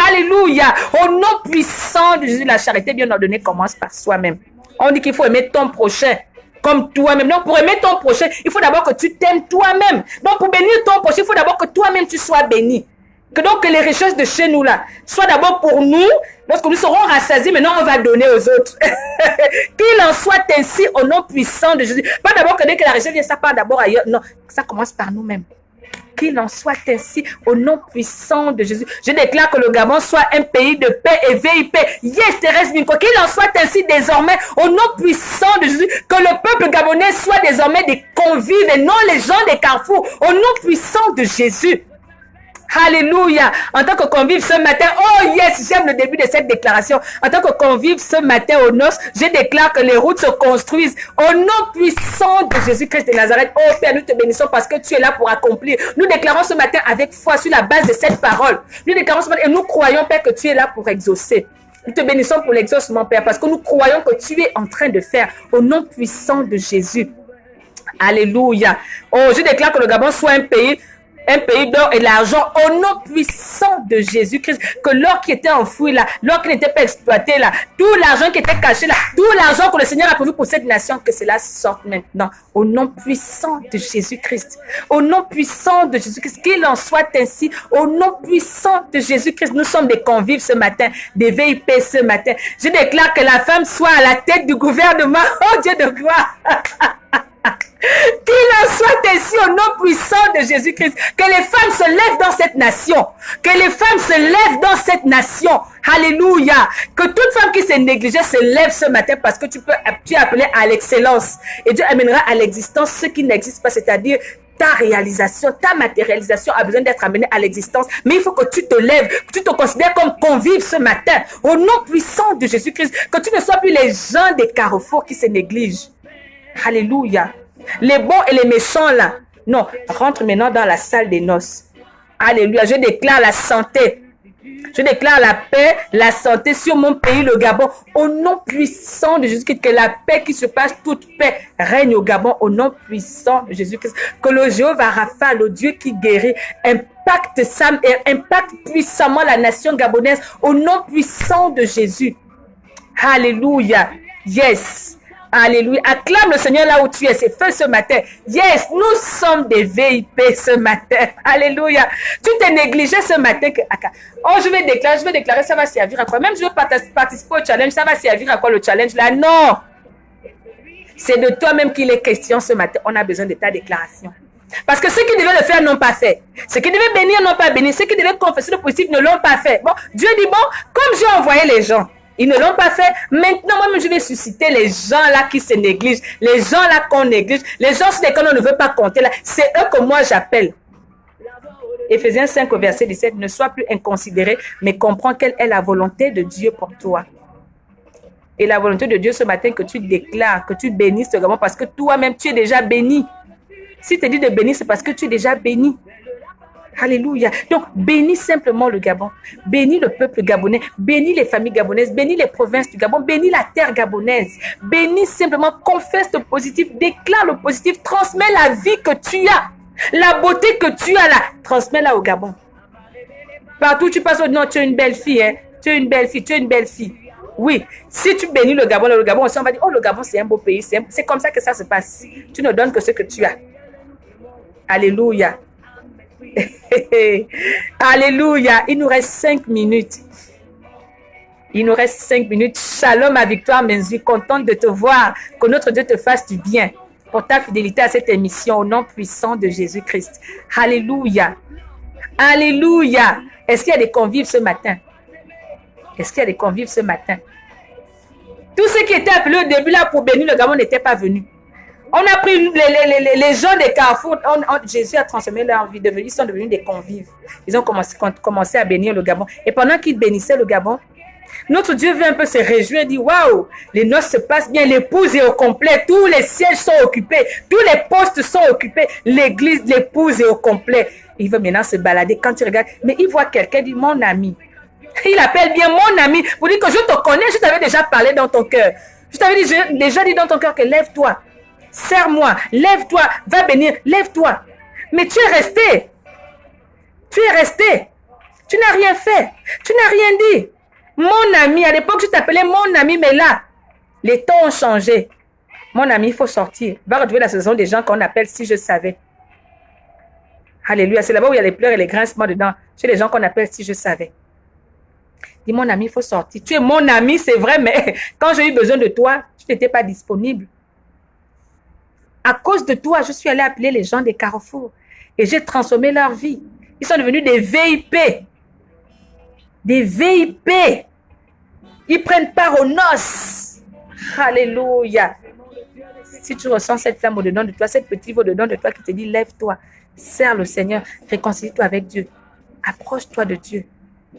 Alléluia. Au nom puissant de Jésus, la charité bien ordonnée commence par soi-même. On dit qu'il faut aimer ton prochain comme toi-même. Donc, pour aimer ton prochain, il faut d'abord que tu t'aimes toi-même. Donc, pour bénir ton prochain, il faut d'abord que toi-même tu sois béni. Que donc que les richesses de chez nous là soient d'abord pour nous. Lorsque nous serons rassasiés, maintenant on va donner aux autres. Qu'il en soit ainsi au nom puissant de Jésus. Pas d'abord que dès que la richesse vient, ça part d'abord ailleurs. Non, ça commence par nous-mêmes. Qu'il en soit ainsi au nom puissant de Jésus. Je déclare que le Gabon soit un pays de paix et VIP. Yes, Thérèse Minko. Qu'il en soit ainsi désormais au nom puissant de Jésus. Que le peuple gabonais soit désormais des convives et non les gens des carrefours. Au nom puissant de Jésus. Alléluia. En tant que convive ce matin, oh yes, j'aime le début de cette déclaration. En tant que convive ce matin aux noces, je déclare que les routes se construisent au nom puissant de Jésus-Christ de Nazareth. Oh Père, nous te bénissons parce que tu es là pour accomplir. Nous déclarons ce matin avec foi sur la base de cette parole. Nous déclarons ce matin et nous croyons, Père, que tu es là pour exaucer. Nous te bénissons pour l'exaucement, Père, parce que nous croyons que tu es en train de faire au nom puissant de Jésus. Alléluia. Oh, je déclare que le Gabon soit un pays d'or et d'argent au nom puissant de Jésus-Christ. Que l'or qui était enfoui là, l'or qui n'était pas exploité là, tout l'argent qui était caché là, tout l'argent que le Seigneur a prévu pour cette nation, que cela sorte maintenant. Au nom puissant de Jésus-Christ. Au nom puissant de Jésus-Christ. Qu'il en soit ainsi. Au nom puissant de Jésus-Christ. Nous sommes des convives ce matin, des VIP ce matin. Je déclare que la femme soit à la tête du gouvernement. Oh Dieu de gloire. Qu'il en soit ainsi au nom puissant de Jésus-Christ. Que les femmes se lèvent dans cette nation. Que les femmes se lèvent dans cette nation. Alléluia. Que toute femme qui s'est négligée se lève ce matin parce que tu es appelé à l'excellence. Et Dieu amènera à l'existence ce qui n'existe pas, c'est-à-dire ta réalisation, ta matérialisation a besoin d'être amenée à l'existence. Mais il faut que tu te lèves, que tu te considères comme convive ce matin. Au nom puissant de Jésus-Christ. Que tu ne sois plus les gens des carrefours qui se négligent. Alléluia. Les bons et les méchants là. Non, rentre maintenant dans la salle des noces. Alléluia. Je déclare la santé. Je déclare la paix, la santé sur mon pays, le Gabon. Au nom puissant de Jésus-Christ, que la paix qui surpasse toute paix règne au Gabon. Au nom puissant de Jésus-Christ. Que le Jéhovah Rapha, le Dieu qui guérit, impacte puissamment la nation gabonaise. Au nom puissant de Jésus. Alléluia. Yes. Alléluia. Acclame le Seigneur là où tu es. C'est fait ce matin. Yes, nous sommes des VIP ce matin. Alléluia. Tu t'es négligé ce matin. Oh, je vais déclarer, ça va servir à quoi? Même je veux participer au challenge, ça va servir à quoi le challenge là? Non. C'est de toi-même qu'il est question ce matin. On a besoin de ta déclaration. Parce que ceux qui devaient le faire n'ont pas fait. Ceux qui devaient bénir n'ont pas béni. Ceux qui devaient confesser le positif ne l'ont pas fait. Bon, Dieu dit, bon, comme j'ai envoyé les gens, ils ne l'ont pas fait. Maintenant, moi-même, je vais susciter les gens là qui se négligent. Les gens là qu'on néglige. Les gens sur lesquels on ne veut pas compter là. C'est eux que moi j'appelle. Éphésiens 5 au verset 17. Ne sois plus inconsidéré, mais comprends quelle est la volonté de Dieu pour toi. Et la volonté de Dieu ce matin, que tu déclares, que tu bénisses ce Gabon parce que toi-même, tu es déjà béni. Si tu te dis de bénir, c'est parce que tu es déjà béni. Alléluia. Donc, bénis simplement le Gabon. Bénis le peuple gabonais. Bénis les familles gabonaises. Bénis les provinces du Gabon. Bénis la terre gabonaise. Bénis simplement. Confesse le positif. Déclare le positif. Transmets la vie que tu as. La beauté que tu as là. Transmets-la au Gabon. Partout où tu passes, non, tu es une belle fille. Hein? Tu es une belle fille. Tu es une belle fille. Oui. Si tu bénis le Gabon aussi, on va dire, oh, le Gabon, c'est un beau pays. C'est comme ça que ça se passe. Tu ne donnes que ce que tu as. Alléluia. Alléluia. Il nous reste 5 minutes. Il nous reste 5 minutes. Shalom à Victoire Menzi. Contente de te voir. Que notre Dieu te fasse du bien pour ta fidélité à cette émission au nom puissant de Jésus-Christ. Alléluia. Alléluia. Est-ce qu'il y a des convives ce matin? Est-ce qu'il y a des convives ce matin? Tous ceux qui étaient appelés au début là pour bénir le Gabon n'étaient pas venus. On a pris les gens des carrefours. Jésus a transformé leur vie. Ils sont devenus des convives. Ils ont commencé à bénir le Gabon. Et pendant qu'ils bénissaient le Gabon, notre Dieu veut un peu se réjouir. Il dit, waouh, les noces se passent bien. L'épouse est au complet. Tous les sièges sont occupés. Tous les postes sont occupés. L'église, l'épouse est au complet. Il veut maintenant se balader. Quand il regarde, mais il voit quelqu'un, il dit, mon ami. Il appelle bien mon ami. Pour dire que je te connais, je t'avais déjà parlé dans ton cœur. Je t'avais déjà dit dans ton cœur que lève-toi. Serre-moi, lève-toi, va bénir, lève-toi. Mais tu es resté. Tu es resté. Tu n'as rien fait. Tu n'as rien dit. Mon ami, à l'époque, je t'appelais mon ami, mais là, les temps ont changé. Mon ami, il faut sortir. Va retrouver la saison des gens qu'on appelle si je savais. Alléluia. C'est là-bas où il y a les pleurs et les grincements dedans. Chez les gens qu'on appelle si je savais. Dis, mon ami, il faut sortir. Tu es mon ami, c'est vrai, mais quand j'ai eu besoin de toi, tu n'étais pas disponible. À cause de toi, je suis allée appeler les gens des carrefours et j'ai transformé leur vie. Ils sont devenus des VIP. Des VIP. Ils prennent part aux noces. Alléluia. Si tu ressens cette flamme au-dedans de toi, cette petite voix au-dedans de toi qui te dit, lève-toi, sers le Seigneur, réconcilie-toi avec Dieu. Approche-toi de Dieu.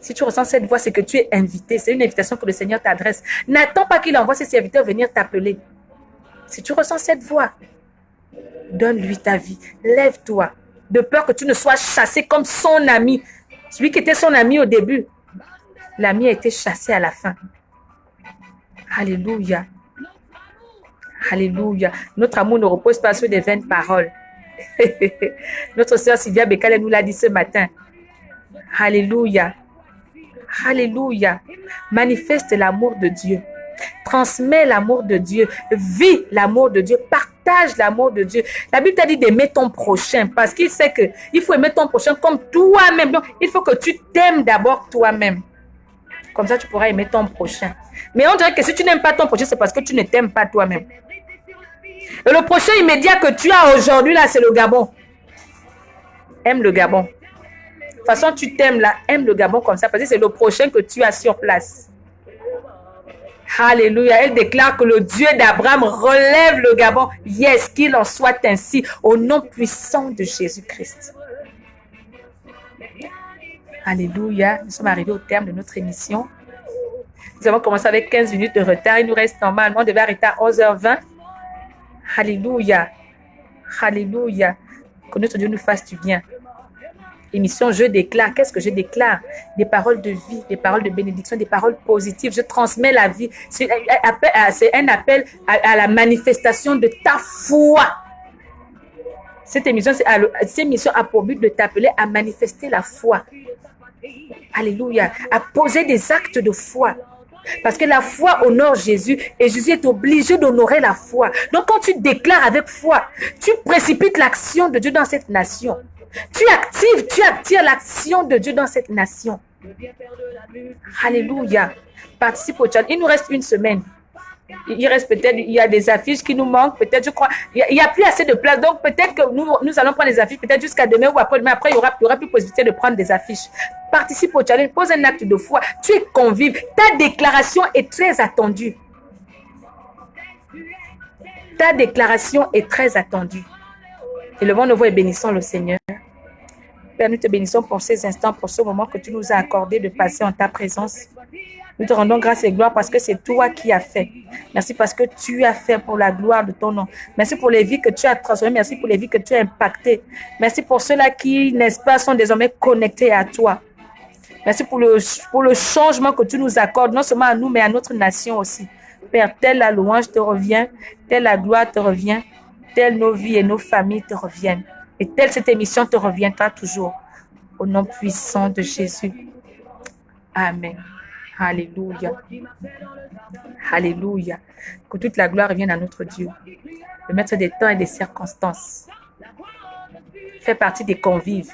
Si tu ressens cette voix, c'est que tu es invité. C'est une invitation que le Seigneur t'adresse. N'attends pas qu'il envoie ses serviteurs venir t'appeler. Si tu ressens cette voix, donne-lui ta vie. Lève-toi. De peur que tu ne sois chassé comme son ami. Celui qui était son ami au début. L'ami a été chassé à la fin. Alléluia. Alléluia. Notre amour ne repose pas sur des vaines paroles. Notre sœur Sylvia Bekale nous l'a dit ce matin. Alléluia. Alléluia. Manifeste l'amour de Dieu. Transmets l'amour de Dieu. Vis l'amour de Dieu. Partage l'amour de Dieu. La Bible t'a dit d'aimer ton prochain parce qu'il sait qu'il faut aimer ton prochain comme toi-même. Donc, il faut que tu t'aimes d'abord toi-même. Comme ça, tu pourras aimer ton prochain. Mais on dirait que si tu n'aimes pas ton prochain, c'est parce que tu ne t'aimes pas toi-même. Et le prochain immédiat que tu as aujourd'hui, là, c'est le Gabon. Aime le Gabon. De toute façon, tu t'aimes là, aime le Gabon comme ça, parce que c'est le prochain que tu as sur place. Alléluia. Elle déclare que le Dieu d'Abraham relève le Gabon. Yes, qu'il en soit ainsi, au nom puissant de Jésus-Christ. Alléluia. Nous sommes arrivés au terme de notre émission. Nous avons commencé avec 15 minutes de retard. Il nous reste normalement, on devait arrêter à 11h20. Alléluia. Alléluia. Que notre Dieu nous fasse du bien. Émission, je déclare. Qu'est-ce que je déclare? Des paroles de vie, des paroles de bénédiction, des paroles positives. Je transmets la vie. C'est un appel à la manifestation de ta foi. Cette émission a pour but de t'appeler à manifester la foi. Alléluia. À poser des actes de foi. Parce que la foi honore Jésus et Jésus est obligé d'honorer la foi. Donc quand tu déclares avec foi, tu précipites l'action de Dieu dans cette nation. Tu attires l'action de Dieu dans cette nation. Alléluia. Participe au chat. Il nous reste une semaine. Il reste peut-être, il y a des affiches qui nous manquent, peut-être, je crois. Il n'y a plus assez de place. Donc, peut-être que nous allons prendre des affiches, peut-être jusqu'à demain ou après. Mais après, il y aura plus possibilité de prendre des affiches. Participe au challenge, pose un acte de foi. Tu es convive. Ta déclaration est très attendue. Ta déclaration est très attendue. Élevons nos voix et bénissons le Seigneur. Père, nous te bénissons pour ces instants, pour ce moment que tu nous as accordé de passer en ta présence. Nous te rendons grâce et gloire parce que c'est toi qui as fait. Merci parce que tu as fait pour la gloire de ton nom. Merci pour les vies que tu as transformées. Merci pour les vies que tu as impactées. Merci pour ceux-là qui, n'est-ce pas, sont désormais connectés à toi. Merci pour le changement que tu nous accordes, non seulement à nous, mais à notre nation aussi. Père, telle la louange te revient, telle la gloire te revient, telle nos vies et nos familles te reviennent. Et telle cette émission te reviendra toujours. Au nom puissant de Jésus. Amen. Alléluia. Alléluia. Que toute la gloire revienne à notre Dieu. Le maître des temps et des circonstances. Fais partie des convives.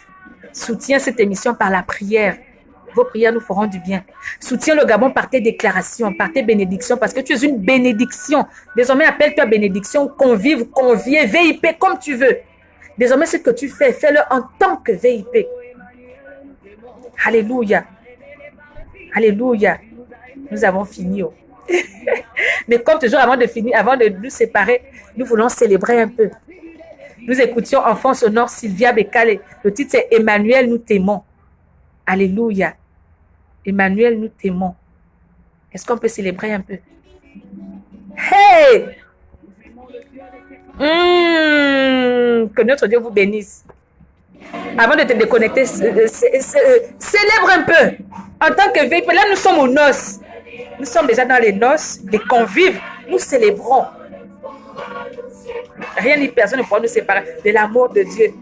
Soutiens cette émission par la prière. Vos prières nous feront du bien. Soutiens le Gabon par tes déclarations, par tes bénédictions, parce que tu es une bénédiction. Désormais, appelle-toi bénédiction, convive, convié, VIP, comme tu veux. Désormais, ce que tu fais, fais-le en tant que VIP. Alléluia. Alléluia. Nous avons fini. Mais comme toujours, avant de finir, avant de nous séparer, nous voulons célébrer un peu. Nous écoutions Enfants sonores Sylvia Bekale. Le titre c'est Emmanuel, nous t'aimons. Alléluia. Emmanuel, nous t'aimons. Est-ce qu'on peut célébrer un peu? Hey! Que notre Dieu vous bénisse. Avant de te déconnecter, célèbre un peu. En tant que veille, là nous sommes aux noces. Nous sommes déjà dans les noces, les convives. Nous célébrons. Rien ni personne ne pourra nous séparer de l'amour de Dieu.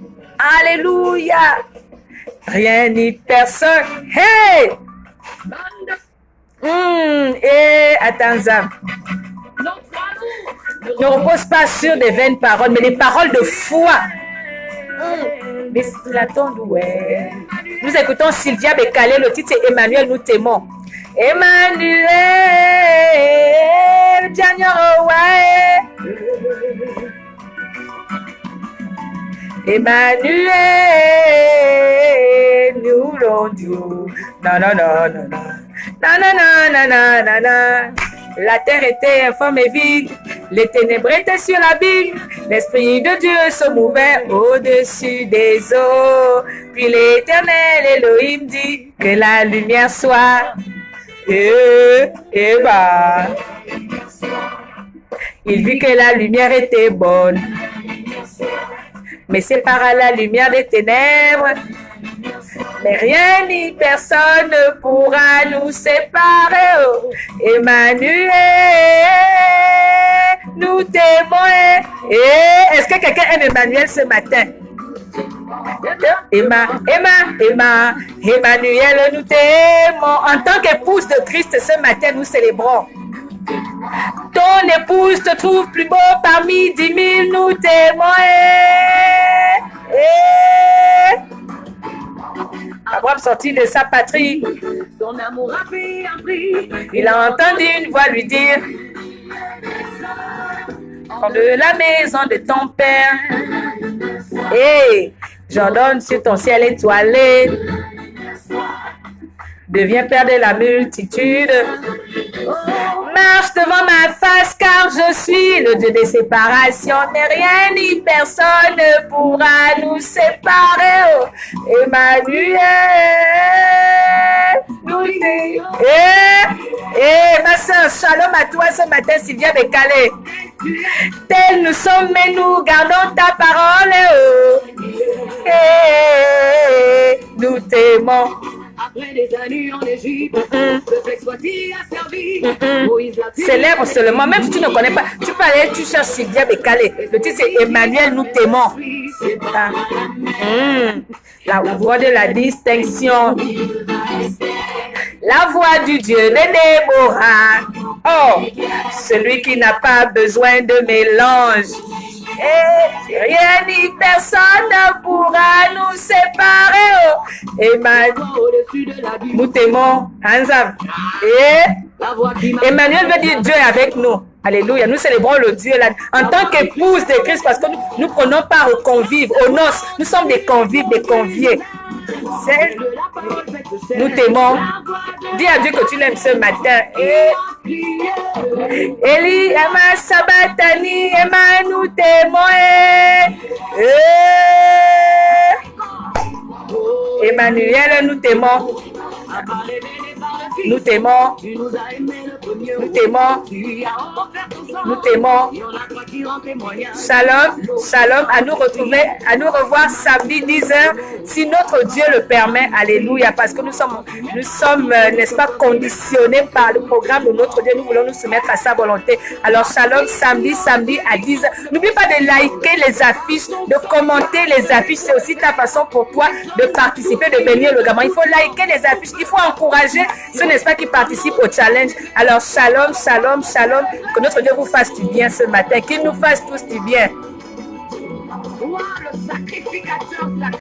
Alléluia. Rien ni personne. Hey! Et attends. Ne repose pas sur des vaines paroles, mais des paroles de foi. Mais ouais. Nous écoutons Sylvia Bekale, le titre c'est Emmanuel, nous t'aimons. Emmanuel, Emmanuel, nous l'endurons. Non, non, non, non, non. Non, non, non, non, non, non, non. La terre était informe et vide, les ténèbres étaient sur l'abîme, l'Esprit de Dieu se mouvait au-dessus des eaux. Puis l'Éternel Elohim dit que la lumière soit. Et bah, il vit que la lumière était bonne, mais sépara la lumière des ténèbres. Mais rien ni personne ne pourra nous séparer. Oh. Emmanuel, nous t'aimons. Et est-ce que quelqu'un aime Emmanuel ce matin? Emmanuel, nous t'aimons. En tant qu'épouse de Christ ce matin, nous célébrons. Ton épouse te trouve plus beau parmi 10 000, nous t'aimons. Abraham sortit de sa patrie. Son amour a pris un prix. Il a entendu une voix lui dire: prends de la maison de ton père. Et j'ordonne sur ton ciel étoilé. Deviens père de la multitude. Marche devant ma face car je suis le Dieu des séparations. Mais rien ni personne ne pourra nous séparer. Oh. Emmanuel, nous t'aimons. Ma soeur, shalom à toi ce matin, Sylvia Bekale. Tels nous sommes, mais nous gardons ta parole. Oh. Nous t'aimons. Après des années en Égypte, le texte soit-il asservi. Célèbre seulement, même si tu ne connais pas, tu peux aller, tu cherches Sylvia Bekale. Le titre c'est Emmanuel, nous t'aimons. La voix de la distinction. La voix du Dieu de Déborah. Oh, celui qui n'a pas besoin de mélange. Et rien ni personne ne pourra nous séparer. Oh. Emmanuel, nous t'aimons. Hanzam. Et Emmanuel veut dire Dieu est avec nous. Alléluia. Nous célébrons le Dieu là. En tant qu'épouse de Christ, parce que nous prenons part aux convives, aux noces. Nous sommes des convives, des conviés. Nous t'aimons. Dis à Dieu que tu l'aimes ce matin. Eli, Emma, Sabatani, Emma, nous t'aimons. Emmanuel, nous t'aimons. Nous t'aimons. Nous t'aimons. Nous t'aimons. Shalom, shalom, à nous retrouver, à nous revoir samedi 10h, si notre Dieu le permet. Alléluia, parce que nous sommes, n'est-ce pas, conditionnés par le programme de notre Dieu. Nous voulons nous soumettre à sa volonté. Alors, shalom, samedi à 10h. N'oublie pas de liker les affiches, de commenter les affiches. C'est aussi ta façon pour toi de participer, de bénir le gamin. Il faut liker les affiches. Il faut encourager ceux, n'est-ce pas, qui participent au challenge. Alors, shalom, shalom, shalom. Que notre Dieu vous fasse du bien ce matin. Qu'il nous fasse tous du bien.